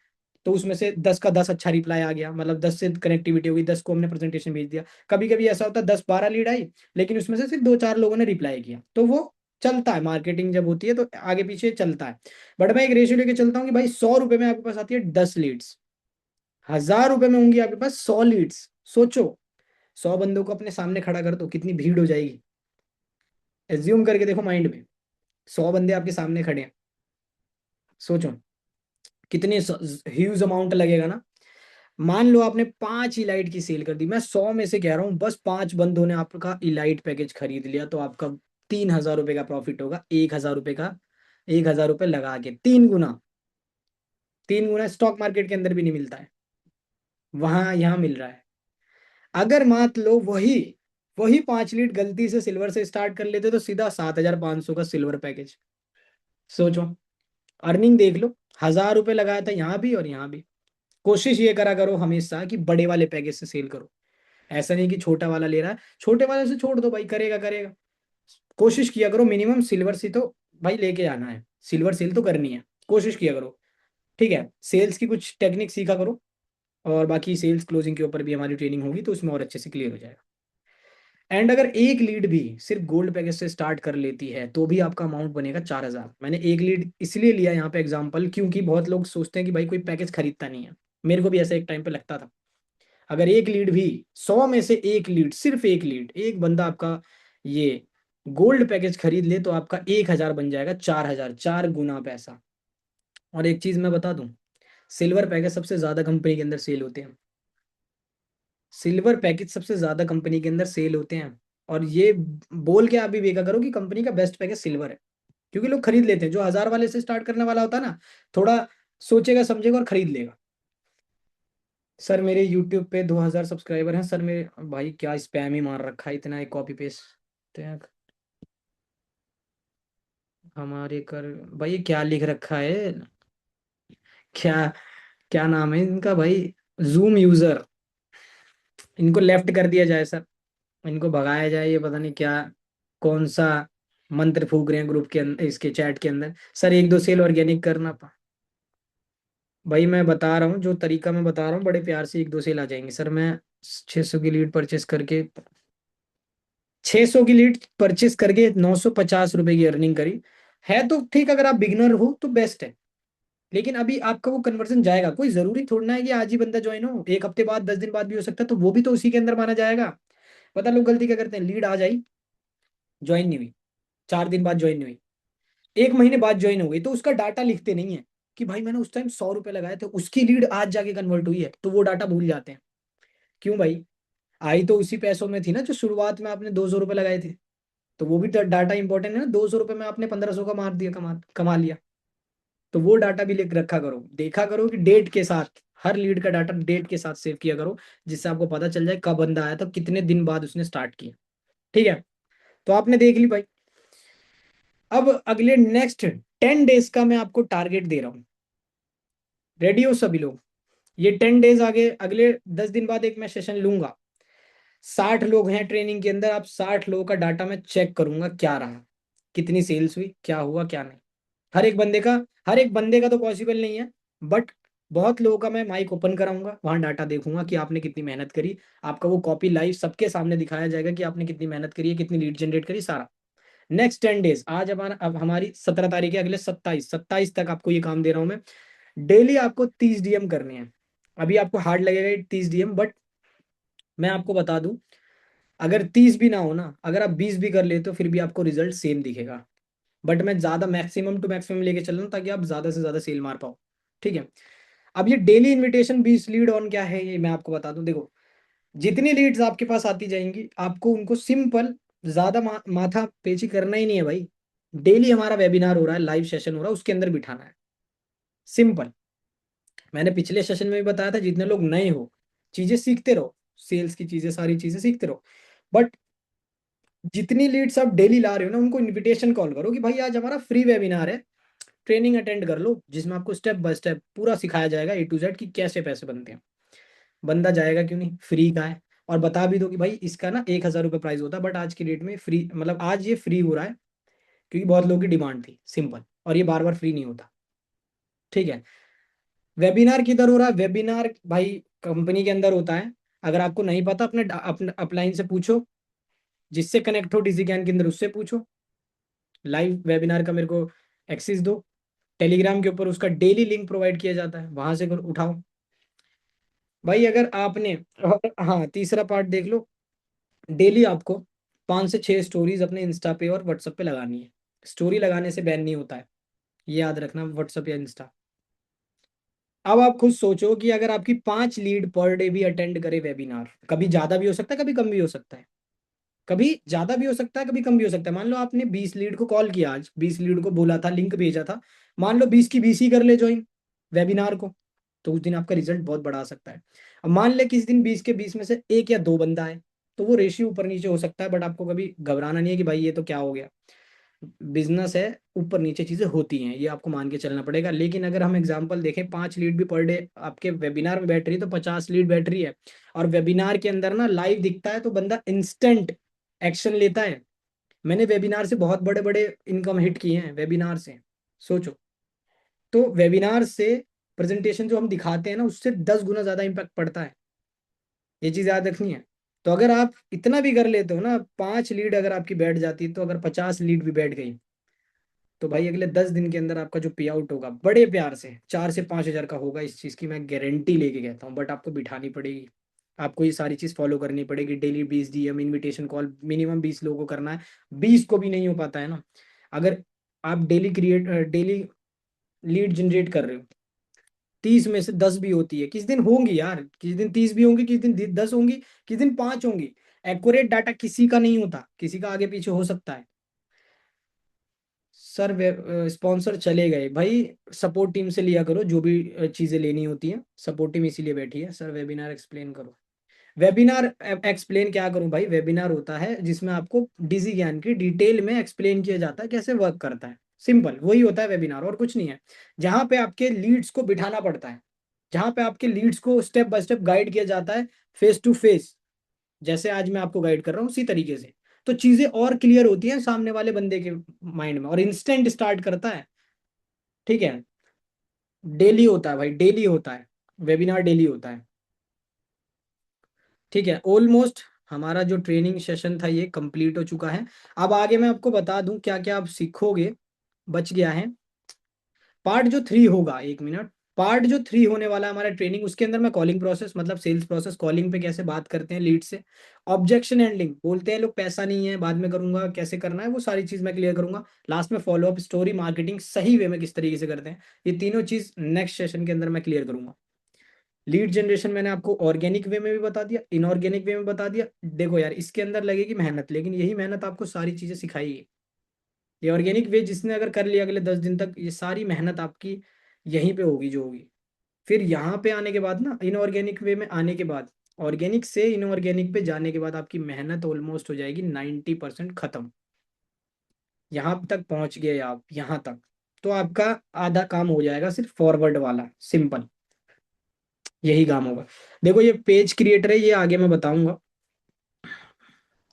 तो उसमें से 10 का 10 अच्छा रिप्लाई आ गया, मतलब 10 से कनेक्टिविटी होगी, 10 को हमने प्रेजेंटेशन भेज दिया। कभी कभी ऐसा होता है 10 12 लीड आई, लेकिन उसमें से सिर्फ 2 4 लोगों ने रिप्लाई किया, तो वो चलता है। मार्केटिंग जब होती है तो आगे पीछे चलता है। बट मैं एक रेशियो लेके चलता हूँ कि भाई 100 रुपये में आपके पास आती है 10 लीड्स, 1,000 रुपये में होंगी आपके पास 100 लीड्स। सोचो, 100 बंदों को अपने सामने खड़ा कर दो, कितनी भीड़ हो जाएगी। एज्यूम करके देखो माइंड में, 100 बंदे आपके सामने खड़े हैं, सोचो कितने ह्यूज अमाउंट लगेगा ना। मान लो आपने 5 इलाइट की सेल कर दी, मैं 100 में से कह रहा हूँ, बस 5 बंदों ने आपका इलाइट पैकेज खरीद लिया तो आपका 3,000 रुपये का प्रॉफिट होगा। 1,000 रुपये का, 1,000 रुपये लगा के 3 गुना। 3 गुना स्टॉक मार्केट के अंदर भी नहीं मिलता है, वहां यहाँ मिल रहा है। अगर मान लो वही वही 5 लीड गलती से सिल्वर से स्टार्ट कर लेते तो सीधा 7,500 का सिल्वर पैकेज। सोचो, अर्निंग देख लो, 1,000 रुपये लगाया था यहाँ भी और यहाँ भी। कोशिश ये करा करो हमेशा कि बड़े वाले पैकेज से सेल करो। ऐसा नहीं कि छोटा वाला ले रहा है, छोटे वाले से छोड़ दो भाई, करेगा करेगा। कोशिश किया करो मिनिमम सिल्वर से तो भाई लेके आना है, सिल्वर सेल तो करनी है, कोशिश किया करो। ठीक है, सेल्स की कुछ टेक्निक सीखा करो, और बाकी सेल्स क्लोजिंग के ऊपर भी हमारी ट्रेनिंग होगी तो उसमें और अच्छे से क्लियर हो जाएगा। एंड अगर एक लीड भी सिर्फ गोल्ड पैकेज से स्टार्ट कर लेती है तो भी आपका अमाउंट बनेगा 4,000। मैंने एक लीड इसलिए लिया यहाँ पे एग्जाम्पल, क्योंकि बहुत लोग सोचते हैं कि भाई कोई पैकेज खरीदता नहीं है। मेरे को भी ऐसा एक टाइम पे लगता था। अगर एक लीड भी, 100 में से 1 लीड, सिर्फ एक लीड, एक बंदा आपका ये गोल्ड पैकेज खरीद ले तो आपका 1,000 बन जाएगा 4,000, 4 गुना पैसा। और एक चीज मैं बता दूं, सिल्वर पैकेज सबसे ज्यादा कंपनी के अंदर सेल होते हैं। सिल्वर पैकेज सबसे ज्यादा कंपनी के अंदर सेल होते हैं। और ये बोल के आप भी देखा करो कि कंपनी का बेस्ट पैकेज सिल्वर है, क्योंकि लोग खरीद लेते हैं। जो 1,000 वाले से स्टार्ट करने वाला होता है ना, थोड़ा सोचेगा समझेगा और खरीद लेगा। सर मेरे यूट्यूब पे 2,000 सब्सक्राइबर हैं सर मेरे। भाई क्या स्पैम ही मार रखा है इतना, एक कॉपी पेस्ट हमारे कर। भाई ये क्या लिख रखा है, क्या क्या नाम है इनका भाई, जूम यूजर। इनको लेफ्ट कर दिया जाए सर, इनको भगाया जाए। ये पता नहीं क्या, कौन सा मंत्र फूक रहे हैं ग्रुप के अंदर, इसके चैट के अंदर। सर 1 2 सेल ऑर्गेनिक करना भाई मैं बता रहा हूँ जो तरीका मैं बता रहा हूँ, बड़े प्यार से 1 2 सेल आ जाएंगे सर। मैं 600 की लीड परचेस करके, 600 की लीड परचेस करके 950 रुपए की अर्निंग करी है। तो ठीक, अगर आप बिगनर हो तो बेस्ट है। लेकिन अभी आपका वो कन्वर्जन जाएगा, कोई जरूरी थोड़ा ना है कि आज ही बंदा ज्वाइन हो, एक हफ्ते बाद 10 दिन बाद भी हो सकता है, तो वो भी तो उसी के अंदर माना जाएगा। पता लोग गलती क्या करते हैं, लीड आ जाई, ज्वाइन नहीं हुई, 4 दिन बाद ज्वाइन नहीं हुई, 1 महीने बाद ज्वाइन हो गई, तो उसका डाटा लिखते नहीं है कि भाई मैंने उस टाइम 100 रुपए लगाए थे, उसकी लीड आज जाके कन्वर्ट हुई है, तो वो डाटा भूल जाते हैं। क्यों भाई, आई तो उसी पैसों में थी ना जो शुरुआत में आपने 200 रुपए लगाए थे। तो वो भी तो डाटा इंपॉर्टेंट है ना, 200 रुपए में आपने 1,500 का मार दिया, कमा कमा लिया। तो वो डाटा भी लिख रखा करो, देखा करो कि डेट के साथ, हर लीड का डाटा डेट के साथ सेव किया करो, जिससे आपको पता चल जाए कब बंदा आया था, कितने दिन बाद उसने स्टार्ट किया। ठीक है, तो आपने देख ली भाई। अब अगले नेक्स्ट 10 डेज का मैं आपको टारगेट दे रहा हूँ। रेडी हो सभी लोग? ये 10 डेज आगे, अगले 10 दिन बाद एक मैं सेशन लूंगा। 60 लोग हैं ट्रेनिंग के अंदर, आप 60 लोगों का डाटा मैं चेक करूंगा क्या रहा, कितनी सेल्स हुई, क्या हुआ क्या नहीं। हर एक बंदे का, हर एक बंदे का तो पॉसिबल नहीं है, बट बहुत लोगों का मैं माइक ओपन कराऊंगा, वहां डाटा देखूंगा कि आपने कितनी मेहनत करी। आपका वो कॉपी लाइव सबके सामने दिखाया जाएगा कि आपने कितनी मेहनत करी है, कितनी लीड जनरेट करी, सारा। नेक्स्ट 10 डेज, आज हमारा, अब हमारी 17 तारीख है, अगले 27 तक आपको ये काम दे रहा हूं मैं। डेली आपको 30 DM करने हैं। अभी आपको हार्ड लगेगा 30 DM, बट मैं आपको बता दूं, अगर 30 भी ना हो ना, अगर आप 20 भी कर लेते हो फिर भी आपको रिजल्ट सेम दिखेगा। बट मैं ज़्यादा मैक्सिमम टू मैक्सिमम लेके चल रहा हूँ ताकि आप ज़्यादा से ज़्यादा सेल मार पाओ। ठीक है। अब ये डेली इनविटेशन 20 लीड ऑन क्या है ये मैं आपको बता दूं। देखो, जितनी लीड्स आपके पास आती जाएंगी आपको उनको सिंपल, ज़्यादा माथा पेची करना ही नहीं है भाई। डेली हमारा वेबिनार हो रहा है, लाइव सेशन हो रहा है, उसके अंदर बिठाना है। सिंपल। मैंने पिछले सेशन में भी बताया था, जितने लोग नए हो चीज़ें सीखते रहो, सेल्स की चीज़ें, सारी चीज़ें सीखते रहो। बट जितनी लीड्स आप डेली ला रहे हो ना, उनको इनविटेशन कॉल करो कि भाई आज हमारा फ्री वेबिनार है, ट्रेनिंग अटेंड कर लो, जिसमें आपको स्टेप बाय स्टेप पूरा सिखाया जाएगा A to Z कि कैसे पैसे बनते हैं। बंदा जाएगा क्यों नहीं, फ्री का है। और बता भी दो कि भाई इसका ना 1,000 रुपये प्राइस होता है, बट आज की डेट में फ्री, मतलब आज ये फ्री हो रहा है क्योंकि बहुत लोगों की डिमांड थी, सिंपल। और ये बार बार फ्री नहीं होता। ठीक है। वेबिनार किधर हो रहा है, वेबिनार भाई कंपनी के अंदर होता है। अगर आपको नहीं पता अपने अपलाइन से पूछो, जिससे कनेक्ट हो डिजी ज्ञान के अंदर उससे पूछो। लाइव वेबिनार का मेरे को एक्सेस दो। टेलीग्राम के ऊपर उसका डेली लिंक प्रोवाइड किया जाता है, वहां से उठाओ भाई। अगर आपने, और हाँ तीसरा पार्ट देख लो, डेली आपको 5 से 6 स्टोरीज अपने इंस्टा पे और व्हाट्सएप पे लगानी है। स्टोरी लगाने से बैन नहीं होता है, ये याद रखना, व्हाट्सएप या इंस्टा। अब आप खुद सोचो कि अगर आपकी 5 लीड पर डे भी अटेंड करे वेबिनार, कभी ज्यादा भी हो सकता है कभी कम भी हो सकता है, कभी ज्यादा भी हो सकता है कभी कम भी हो सकता है। मान लो आपने 20 लीड को कॉल किया, आज 20 लीड को बोला था, लिंक भेजा था, मान लो 20 की 20 ही कर ले ज्वाइन वेबिनार को, तो उस दिन आपका रिजल्ट बहुत बड़ा आ सकता है। अब मान ले किस दिन 20 के 20 में से एक या दो बंदा है, तो वो रेशियो ऊपर नीचे हो सकता है, बट आपको कभी घबराना नहीं है कि भाई ये तो क्या हो गया। बिजनेस है, ऊपर नीचे चीजें होती हैं, ये आपको मान के चलना पड़ेगा। लेकिन अगर हम एग्जांपल देखें, 5 लीड भी पर डे आपके वेबिनार में बैठ रही है तो 50 लीड बैठ रही है। और वेबिनार के अंदर ना लाइव दिखता है तो बंदा इंस्टेंट एक्शन लेता है। मैंने वेबिनार से बहुत बड़े बड़े इनकम हिट किए हैं, वेबिनार से। सोचो। तो वेबिनार से प्रेजेंटेशन जो हम दिखाते हैं ना, उससे 10 गुना ज्यादा इम्पैक्ट पड़ता है। ये चीज याद रखनी है। तो अगर आप इतना भी कर लेते हो ना, 5 लीड अगर आपकी बैठ जाती है, तो अगर 50 लीड भी बैठ गई, तो भाई अगले 10 दिन के अंदर आपका जो पे आउट होगा बड़े प्यार से 4 से 5 हज़ार का होगा। इस चीज की मैं गारंटी लेके कहता हूँ। बट आपको बिठानी पड़ेगी, आपको ये सारी चीज फॉलो करनी पड़ेगी। Daily 20 DM invitation call minimum 20 लोगों को करना है। 20 को भी नहीं हो पाता है ना, अगर आप डेली लीड जनरेट कर रहे हो, 30 में से 10 भी होती है, किस दिन होंगी यार, किस दिन 30 भी होंगी, किस दिन 10 होंगी, किस दिन 5 होंगी। एक्यूरेट डाटा किसी का नहीं होता, किसी का आगे पीछे हो सकता है। सर स्पॉन्सर चले गए भाई, सपोर्ट टीम से लिया करो जो भी चीजें लेनी होती हैं। सपोर्ट टीम इसीलिए बैठी है। सर वेबिनार एक्सप्लेन करो। वेबिनार एक्सप्लेन क्या करूं भाई, वेबिनार होता है जिसमें आपको डिजी ज्ञान की डिटेल में एक्सप्लेन किया जाता है कैसे वर्क करता है। सिंपल वही होता है वेबिनार, और कुछ नहीं है। जहां पे आपके लीड्स को बिठाना पड़ता है, जहां पे आपके लीड्स को स्टेप बाय स्टेप गाइड किया जाता है, फेस टू फेस, जैसे आज मैं आपको गाइड कर रहा हूँ उसी तरीके से। तो चीजें और क्लियर होती हैं सामने वाले बंदे के माइंड में, और इंस्टेंट स्टार्ट करता है। ठीक है। डेली होता है भाई, डेली होता है, वेबिनार डेली होता है। ठीक है। ऑलमोस्ट हमारा जो ट्रेनिंग सेशन था ये कंप्लीट हो चुका है। अब आगे मैं आपको बता दूं क्या क्या आप सीखोगे। बच गया है पार्ट जो 3 होगा, 1 मिनट। पार्ट जो 3 होने वाला है हमारा ट्रेनिंग, उसके अंदर मैं कॉलिंग प्रोसेस, मतलब सेल्स प्रोसेस, कॉलिंग पे कैसे बात करते हैं लीड से, ऑब्जेक्शन हैंडलिंग, बोलते हैं लोग पैसा नहीं है बाद में करूंगा, कैसे करना है वो सारी चीज मैं क्लियर करूंगा। लास्ट में फॉलो अप, स्टोरी, मार्केटिंग सही वे में किस तरीके से करते हैं, ये तीनों चीज नेक्स्ट सेशन के अंदर मैं क्लियर करूंगा। लीड जनरेशन मैंने आपको ऑर्गेनिक वे में भी बता दिया, इनऑर्गेनिक वे में बता दिया। देखो यार इसके अंदर लगेगी मेहनत, लेकिन यही मेहनत आपको सारी चीजें सिखाएगी। ये ऑर्गेनिक वे जिसने अगर कर लिया अगले 10 दिन तक, ये सारी मेहनत आपकी यहीं पे होगी जो होगी। फिर यहाँ पे आने के बाद ना, इनऑर्गेनिक वे में आने के बाद, ऑर्गेनिक से इनऑर्गेनिक पे जाने के बाद आपकी मेहनत ऑलमोस्ट हो जाएगी 90% खत्म। यहाँ तक पहुंच गए आप, यहाँ तक, तो आपका आधा काम हो जाएगा सिर्फ फॉरवर्ड वाला, सिंपल यही काम होगा। देखो ये पेज क्रिएटर है, ये आगे मैं बताऊंगा।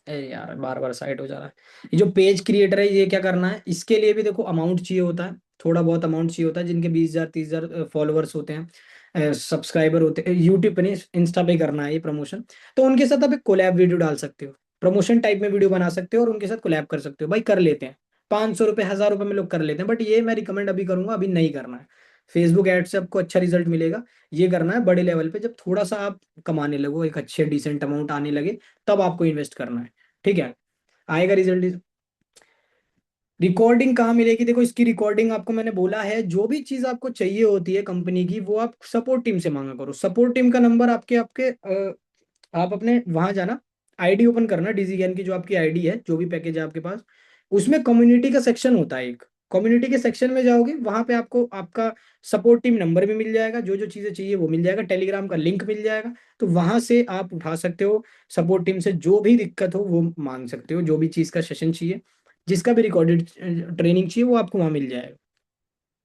अरे यार बार बार साइड हो जा रहा है। ये जो पेज क्रिएटर है ये क्या करना है, इसके लिए भी देखो अमाउंट चाहिए होता है, थोड़ा बहुत अमाउंट चाहिए होता है। जिनके 20,000 30,000 फॉलोअर्स होते हैं, सब्सक्राइबर होते हैं, यूट्यूब पे नहीं इंस्टा पे करना है ये प्रमोशन, तो उनके साथ आप एक कोलैब वीडियो डाल सकते हो, प्रमोशन टाइप में वीडियो बना सकते हो और उनके साथ कोलैब कर सकते हो। भाई कर लेते हैं, 500 रुपये 1,000 रुपये में लोग कर लेते हैं, बट ये मैं रिकमेंड अभी करूंगा, अभी नहीं करना है। फेसबुक एड से आपको अच्छा रिजल्ट मिलेगा। ये करना है बड़े लेवल पे, जब थोड़ा सा आप कमाने लगो, एक अच्छे डिसेंट अमाउंट आने लगे, तब आपको इन्वेस्ट करना है। ठीक है, आएगा रिजल्ट। रिकॉर्डिंग कहाँ मिलेगी? देखो इसकी रिकॉर्डिंग आपको मैंने बोला है, जो भी चीज आपको चाहिए होती है कंपनी की, वो आप सपोर्ट टीम से मांगा करो। सपोर्ट टीम का नंबर आपके आपके आप अपने वहां जाना, आईडी ओपन करना, डिजीगैन की जो आपकी आईडी है, जो भी पैकेज है आपके पास, उसमें कम्युनिटी का सेक्शन होता है एक। कम्युनिटी के सेक्शन में जाओगे, वहां पे आपको आपका सपोर्ट टीम नंबर भी मिल जाएगा, जो जो चीजें चाहिए वो मिल जाएगा, टेलीग्राम का लिंक मिल जाएगा। तो वहां से आप उठा सकते हो, सपोर्ट टीम से जो भी दिक्कत हो वो मांग सकते हो, जो भी चीज का सेशन चाहिए, जिसका भी रिकॉर्डेड ट्रेनिंग चाहिए वो आपको वहां मिल जाएगा।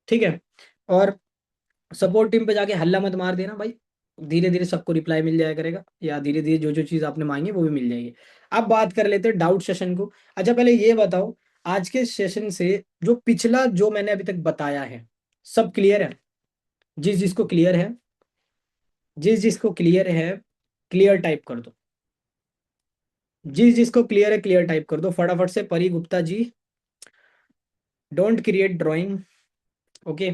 ठीक है, और सपोर्ट टीम पे जाके हल्ला मत मार देना भाई, धीरे धीरे सबको रिप्लाई मिल जाया करेगा, या धीरे धीरे जो जो चीज आपने मांगी वो भी मिल जाएगी। अब बात कर लेते हैं डाउट सेशन को। अच्छा पहले ये बताओ, आज के सेशन से जो पिछला जो मैंने अभी तक बताया है, सब क्लियर है? जिस जिसको क्लियर है, जिस जिसको क्लियर है, क्लियर टाइप कर दो। जिस जिसको क्लियर है क्लियर टाइप कर दो फटाफट से। Pari Gupta ji, don't create drawing. Okay,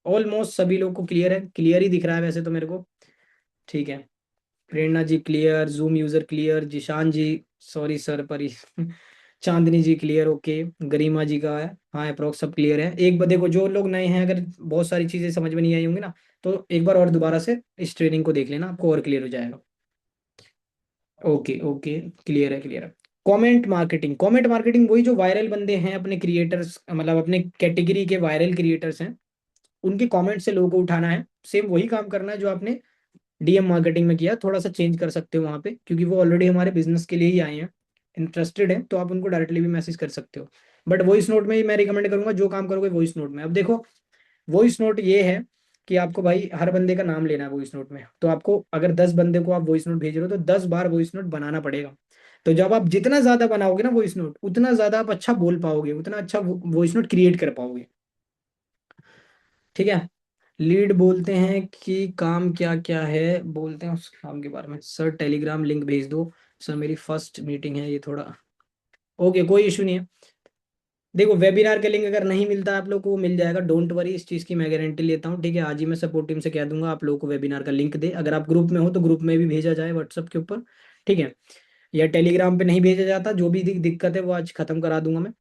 almost सभी लोग को क्लियर है, क्लियर ही दिख रहा है वैसे तो मेरे को। ठीक है, Prerna ji clear, Zoom user clear, Zishan ji, sorry sir Pari Chandni जी क्लियर, ओके, गरिमा जी का है, हाँ अप्रोक्स सब क्लियर है। एक बार देखो, जो लोग नए हैं, अगर बहुत सारी चीजें समझ में नहीं आई होंगी ना, तो एक बार और दोबारा से इस ट्रेनिंग को देख लेना, आपको और क्लियर हो जाएगा। ओके ओके, क्लियर है क्लियर है। कमेंट मार्केटिंग, कमेंट मार्केटिंग वही जो वायरल बंदे हैं अपने क्रिएटर्स, मतलब अपने कैटेगरी के वायरल क्रिएटर्स हैं, उनके कमेंट से लोगों को उठाना है। सेम वही काम करना है जो आपने डीएम मार्केटिंग में किया, थोड़ा सा चेंज कर सकते हो वहाँ पे, क्योंकि वो ऑलरेडी हमारे बिजनेस के लिए ही आए हैं, इंटरेस्टेड है, तो आप उनको डायरेक्टली भी मैसेज कर सकते हो। बट वॉइस नोट में ही मैं रिकमेंड करूंगा, जो काम करोगे वॉइस नोट में। अब देखो, वॉइस नोट ये है कि आपको भाई हर बंदे का नाम लेना है वॉइस नोट में, तो आपको अगर 10 बंदे को आप वॉइस नोट भेज रहे हो तो 10 बार वॉइस नोट बनाना पड़ेगा। तो जब आप जितना ज्यादा बनाओगे ना वॉइस नोट, उतना ज्यादा आप अच्छा बोल पाओगे, उतना अच्छा वॉइस नोट क्रिएट कर पाओगे। ठीक है, लीड बोलते हैं कि काम क्या क्या है, बोलते हैं उस काम के बारे में। सर टेलीग्राम लिंक भेज दो। सर मेरी फर्स्ट मीटिंग है, ये थोड़ा ओके, कोई इशू नहीं है। देखो वेबिनार का लिंक अगर नहीं मिलता है आप लोग को, वो मिल जाएगा, डोंट वरी, इस चीज़ की मैं गारंटी लेता हूँ। ठीक है, आज ही मैं सपोर्ट टीम से कह दूंगा आप लोगों को वेबिनार का लिंक दे, अगर आप ग्रुप में हो तो ग्रुप में भी भेजा जाए व्हाट्सएप के ऊपर। ठीक है, या टेलीग्राम पे नहीं भेजा जाता, जो भी दिक्कत है वो आज खत्म करा दूंगा मैं।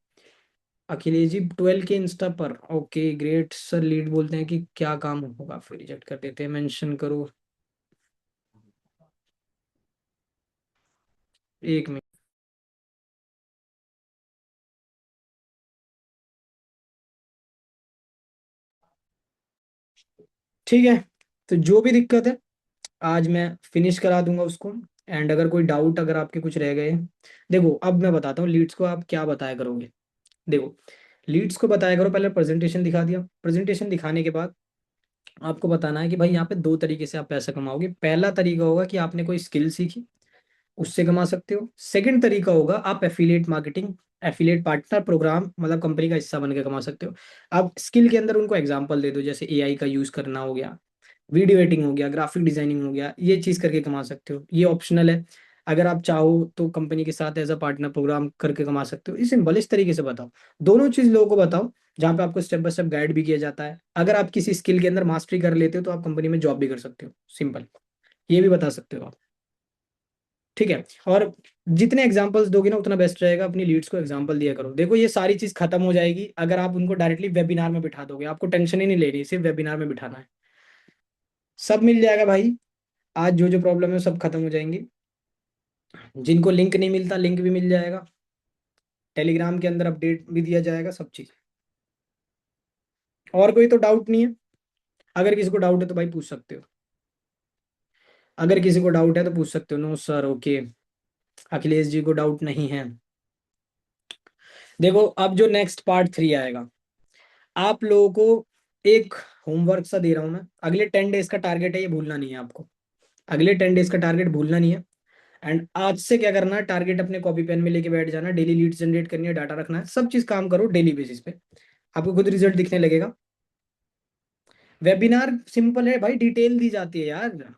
अखिलेश जी 12 के इंस्टा पर, ओके ग्रेट सर। लीड बोलते हैं कि क्या काम होगा, फिर रिजेक्ट कर देते हैं, मेंशन करो। एक मिनट। ठीक है, तो जो भी दिक्कत है आज मैं फिनिश करा दूंगा उसको। एंड अगर कोई डाउट, अगर आपके कुछ रह गए, देखो अब मैं बताता हूँ लीड्स को आप क्या बताया करोगे। देखो, लीड्स को बताया करो, पहले प्रेजेंटेशन दिखा दिया, प्रेजेंटेशन दिखाने के बाद आपको बताना है कि भाई यहाँ पे दो तरीके से आप पैसा कमाओगे। पहला तरीका होगा कि आपने कोई स्किल सीखी, उससे कमा सकते हो। सेकंड तरीका होगा आप affiliate marketing, affiliate partner program, मतलब कंपनी का हिस्सा बन के कमा सकते हो। आप स्किल के अंदर उनको एग्जांपल दे दो, जैसे एआई का यूज करना हो गया, वीडियो एडिटिंग हो गया, ग्राफिक डिजाइनिंग हो गया, ये चीज करके कमा सकते हो, ये ऑप्शनल है। अगर आप चाहो तो कंपनी के साथ एज अ पार्टनर प्रोग्राम करके कमा सकते हो। इस सिंपल इस तरीके से बताओ, दोनों चीज लोगों को बताओ, जहाँ पे आपको स्टेप बाय स्टेप गाइड भी किया जाता है। अगर आप किसी स्किल के अंदर मास्टरी कर लेते हो तो आप कंपनी में जॉब भी कर सकते हो, सिंपल, ये भी बता सकते हो आप। ठीक है, और जितने एग्जांपल्स दोगे ना उतना बेस्ट रहेगा, अपनी लीड्स को एग्जांपल दिया करो। देखो ये सारी चीज खत्म हो जाएगी अगर आप उनको डायरेक्टली वेबिनार में बिठा दोगे, आपको टेंशन ही नहीं लेनी, सिर्फ वेबिनार में बिठाना है, सब मिल जाएगा भाई। आज जो जो प्रॉब्लम है सब खत्म हो जाएंगी। जिनको लिंक नहीं मिलता लिंक भी मिल जाएगा, टेलीग्राम के अंदर अपडेट भी दिया जाएगा, सब चीज। और कोई तो डाउट नहीं है? अगर किसी को डाउट है तो भाई पूछ सकते हो, अगर किसी को डाउट है तो पूछ सकते हो। No sir, okay, Akhilesh ji को डाउट नहीं है। देखो अब जो नेक्स्ट पार्ट 3 आएगा, आप लोगों को एक होमवर्क सा दे रहा हूं मैं, अगले 10 डेज का टारगेट है, ये भूलना नहीं है आपको, अगले 10 डेज का टारगेट भूलना नहीं है। एंड आज से क्या करना है, टारगेट अपने कॉपी पेन में लेके बैठ जाना, डेली लीड्स जनरेट करनी है, डाटा रखना है, सब चीज काम करो डेली बेसिस पे, आपको खुद रिजल्ट दिखने लगेगा। वेबिनार सिंपल है भाई, डिटेल दी जाती है यार,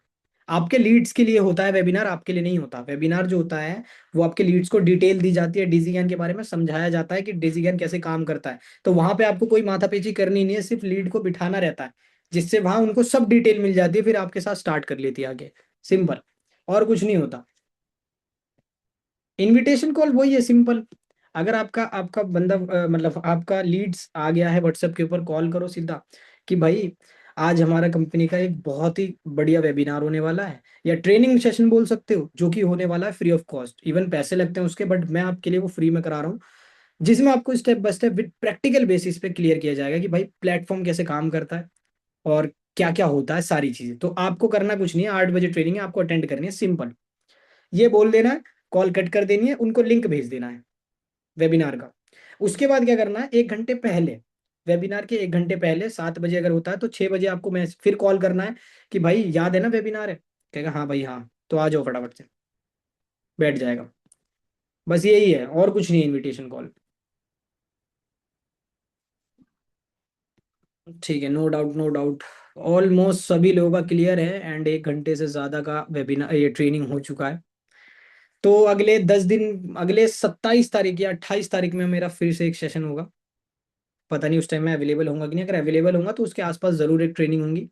आपके लीड्स के लिए होता है वेबिनार, आपके लिए नहीं होता। वेबिनार जो होता है वो आपके लीड्स को डिटेल दी जाती है, डिजिगैन के बारे में समझाया जाता है कि डिजिगैन कैसे काम करता है। तो वहां पे आपको कोई माथापेची करनी नहीं है, सिर्फ लीड को बिठाना रहता है, जिससे वहां उनको सब डिटेल मिल जाती है, फिर आपके साथ स्टार्ट कर लेती है आगे। सिंपल, और कुछ नहीं होता। इनविटेशन कॉल वही है, सिंपल। अगर आपका आपका बंदा मतलब आपका लीड्स आ गया है व्हाट्सएप के ऊपर, कॉल करो सीधा कि भाई आज हमारा कंपनी का एक बहुत ही बढ़िया वेबिनार होने वाला है, या ट्रेनिंग सेशन बोल सकते हो, जो कि होने वाला है फ्री ऑफ कॉस्ट। इवन पैसे लगते हैं उसके, बट मैं आपके लिए वो फ्री में करा रहा हूँ, जिसमें आपको step by step with practical basis पे क्लियर किया जाएगा कि भाई प्लेटफॉर्म कैसे काम करता है और क्या क्या होता है, सारी चीजें। तो आपको करना कुछ नहीं है, 8 बजे ट्रेनिंग है, आपको अटेंड करनी है, सिंपल। ये बोल देना है, कॉल कट कर देनी है, उनको लिंक भेज देना है वेबिनार का। उसके बाद क्या करना है, 1 घंटे पहले, वेबिनार के 1 घंटे पहले, 7 बजे अगर होता है तो 6 बजे आपको मैं फिर कॉल करना है कि भाई याद है ना वेबिनार है, कहेगा हाँ भाई हाँ, तो आ जाओ फटाफट से, बैठ जाएगा। बस यही है, और कुछ नहीं है इनविटेशन कॉल। ठीक है, no doubt no doubt. Almost सभी लोगों का क्लियर है, एंड 1 घंटे से ज़्यादा का वेबिनार, ये ट्रेनिंग हो चुका है। तो अगले 10 दिन, अगले 27 तारीख या 28 तारीख में मेरा फिर से एक सेशन होगा। पता नहीं उस टाइम मैं अवेलेबल होऊंगा कि नहीं, अगर अवेलेबल होऊंगा तो उसके आसपास ज़रूर एक ट्रेनिंग होंगी,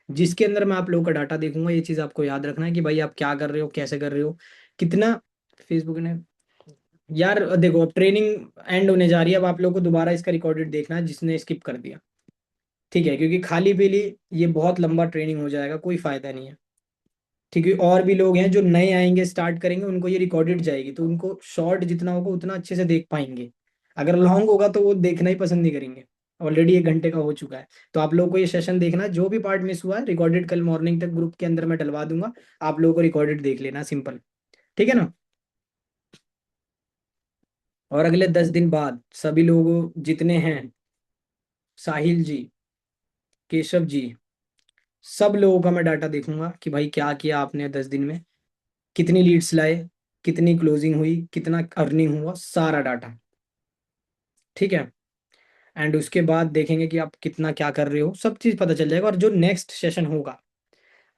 जिसके अंदर मैं आप लोगों का डाटा देखूंगा। ये चीज़ आपको याद रखना है कि भाई आप क्या कर रहे हो, कैसे कर रहे हो, कितना। फेसबुक ने, यार देखो अब ट्रेनिंग एंड होने जा रही है, अब आप लोगों को दोबारा इसका रिकॉर्डेड देखना है जिसने स्किप कर दिया। ठीक है, क्योंकि खाली पीली ये बहुत लंबा ट्रेनिंग हो जाएगा, कोई फायदा नहीं है। ठीक है, और भी लोग हैं जो नए आएंगे, स्टार्ट करेंगे, उनको ये रिकॉर्डेड जाएगी, तो उनको शॉर्ट जितना होगा उतना अच्छे से देख पाएंगे। अगर लॉन्ग होगा तो वो देखना ही पसंद नहीं करेंगे। ऑलरेडी 1 घंटे का हो चुका है, तो आप लोगों को ये सेशन देखना है। जो भी पार्ट मिस हुआ है रिकॉर्डेड कल मॉर्निंग तक ग्रुप के अंदर मैं डलवा दूंगा, आप लोगों को रिकॉर्डेड देख लेना, सिंपल। ठीक है ना। और अगले 10 दिन बाद सभी लोग जितने हैं, साहिल जी, केशव जी, सब लोगों का मैं डाटा देखूंगा कि भाई क्या किया आपने 10 दिन में, कितनी लीड्स लाए, कितनी क्लोजिंग हुई, कितना अर्निंग हुआ, सारा डाटा। ठीक है, एंड उसके बाद देखेंगे कि आप कितना क्या कर रहे हो, सब चीज़ पता चल जाएगा। और जो नेक्स्ट सेशन होगा,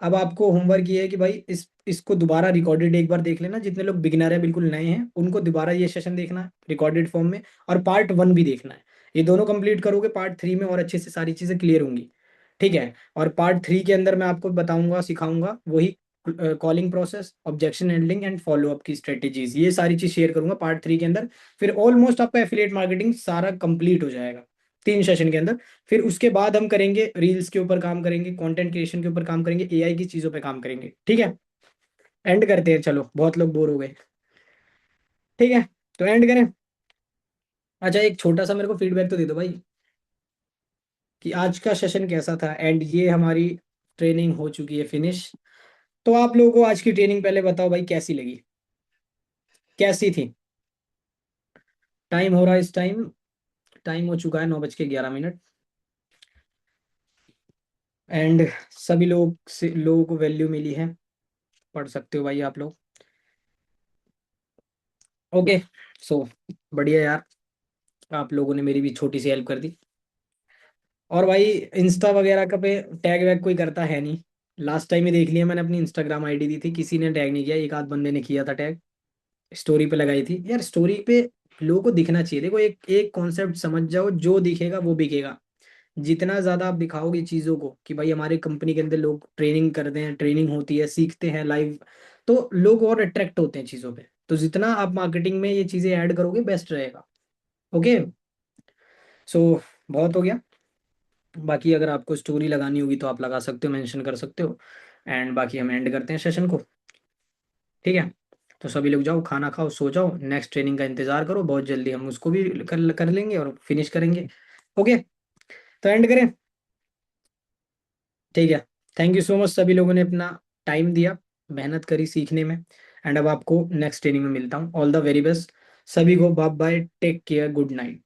अब आपको होमवर्क ये है कि भाई इसको दोबारा रिकॉर्डेड एक बार देख लेना। जितने लोग बिगिनर है, बिल्कुल नए हैं, उनको दोबारा ये सेशन देखना है रिकॉर्डेड फॉर्म में, और पार्ट 1 भी देखना है। ये दोनों कंप्लीट करोगे, पार्ट 3 में और अच्छे से सारी चीज़ें क्लियर होंगी। ठीक है, और पार्ट 3 के अंदर मैं आपको बताऊंगा, सिखाऊंगा वही calling process, objection handling and follow up की स्ट्रेटेजीज, ये सारी चीज़ शेयर करूंगा पार्ट 3 के अंदर। फिर ऑलमोस्ट आपका एफिलिएट मार्केटिंग सारा कंप्लीट हो जाएगा 3 सेशन के अंदर। फिर उसके बाद हम करेंगे रील्स के ऊपर काम करेंगे, कंटेंट क्रिएशन के ऊपर काम करेंगे, एआई की चीज़ों पे काम करेंगे। ठीक है, एंड करते हैं, चलो बहुत लोग बोर हो गए। ठीक है, तो एंड करें। अच्छा, एक छोटा सा मेरे को फीडबैक तो दे दो भाई, कि आज का सेशन कैसा था। एंड ये हमारी ट्रेनिंग हो चुकी है फिनिश। तो आप लोगों को आज की ट्रेनिंग पहले बताओ भाई कैसी लगी, कैसी थी। टाइम हो रहा है इस टाइम, टाइम हो चुका है 9:11। एंड सभी लोगों को वैल्यू मिली है, पढ़ सकते हो भाई आप लोग। ओके, सो बढ़िया यार, आप लोगों ने मेरी भी छोटी सी हेल्प कर दी। और भाई इंस्टा वगैरह का पे टैग वैग कोई करता है नहीं। लास्ट टाइम ही देख लिया मैंने, अपनी इंस्टाग्राम आईडी दी थी, किसी ने टैग नहीं किया, एक आध बंदे ने किया था टैग, स्टोरी पे लगाई थी। यार स्टोरी पे लोगों को दिखना चाहिए, देखो एक एक कॉन्सेप्ट समझ जाओ, जो दिखेगा वो बिकेगा। जितना ज्यादा आप दिखाओगे चीजों को कि भाई हमारे कंपनी के अंदर लोग ट्रेनिंग करते हैं, ट्रेनिंग होती है, सीखते हैं लाइव, तो लोग और अट्रैक्ट होते हैं चीजों पे। तो जितना आप मार्केटिंग में ये चीजें ऐड करोगे बेस्ट रहेगा। ओके, सो बहुत हो गया। बाकी अगर आपको स्टोरी लगानी होगी तो आप लगा सकते हो, मेंशन कर सकते हो। एंड बाकी हम एंड करते हैं सेशन को। ठीक है, तो सभी लोग जाओ, खाना खाओ, सो जाओ, नेक्स्ट ट्रेनिंग का इंतजार करो, बहुत जल्दी हम उसको भी कर लेंगे और फिनिश करेंगे। ओके, तो एंड करें। ठीक है, थैंक यू सो मच, सभी लोगों ने अपना टाइम दिया, मेहनत करी सीखने में। एंड अब आपको नेक्स्ट ट्रेनिंग में मिलता हूँ, ऑल द वेरी बेस्ट सभी को, bye bye, take care, good night.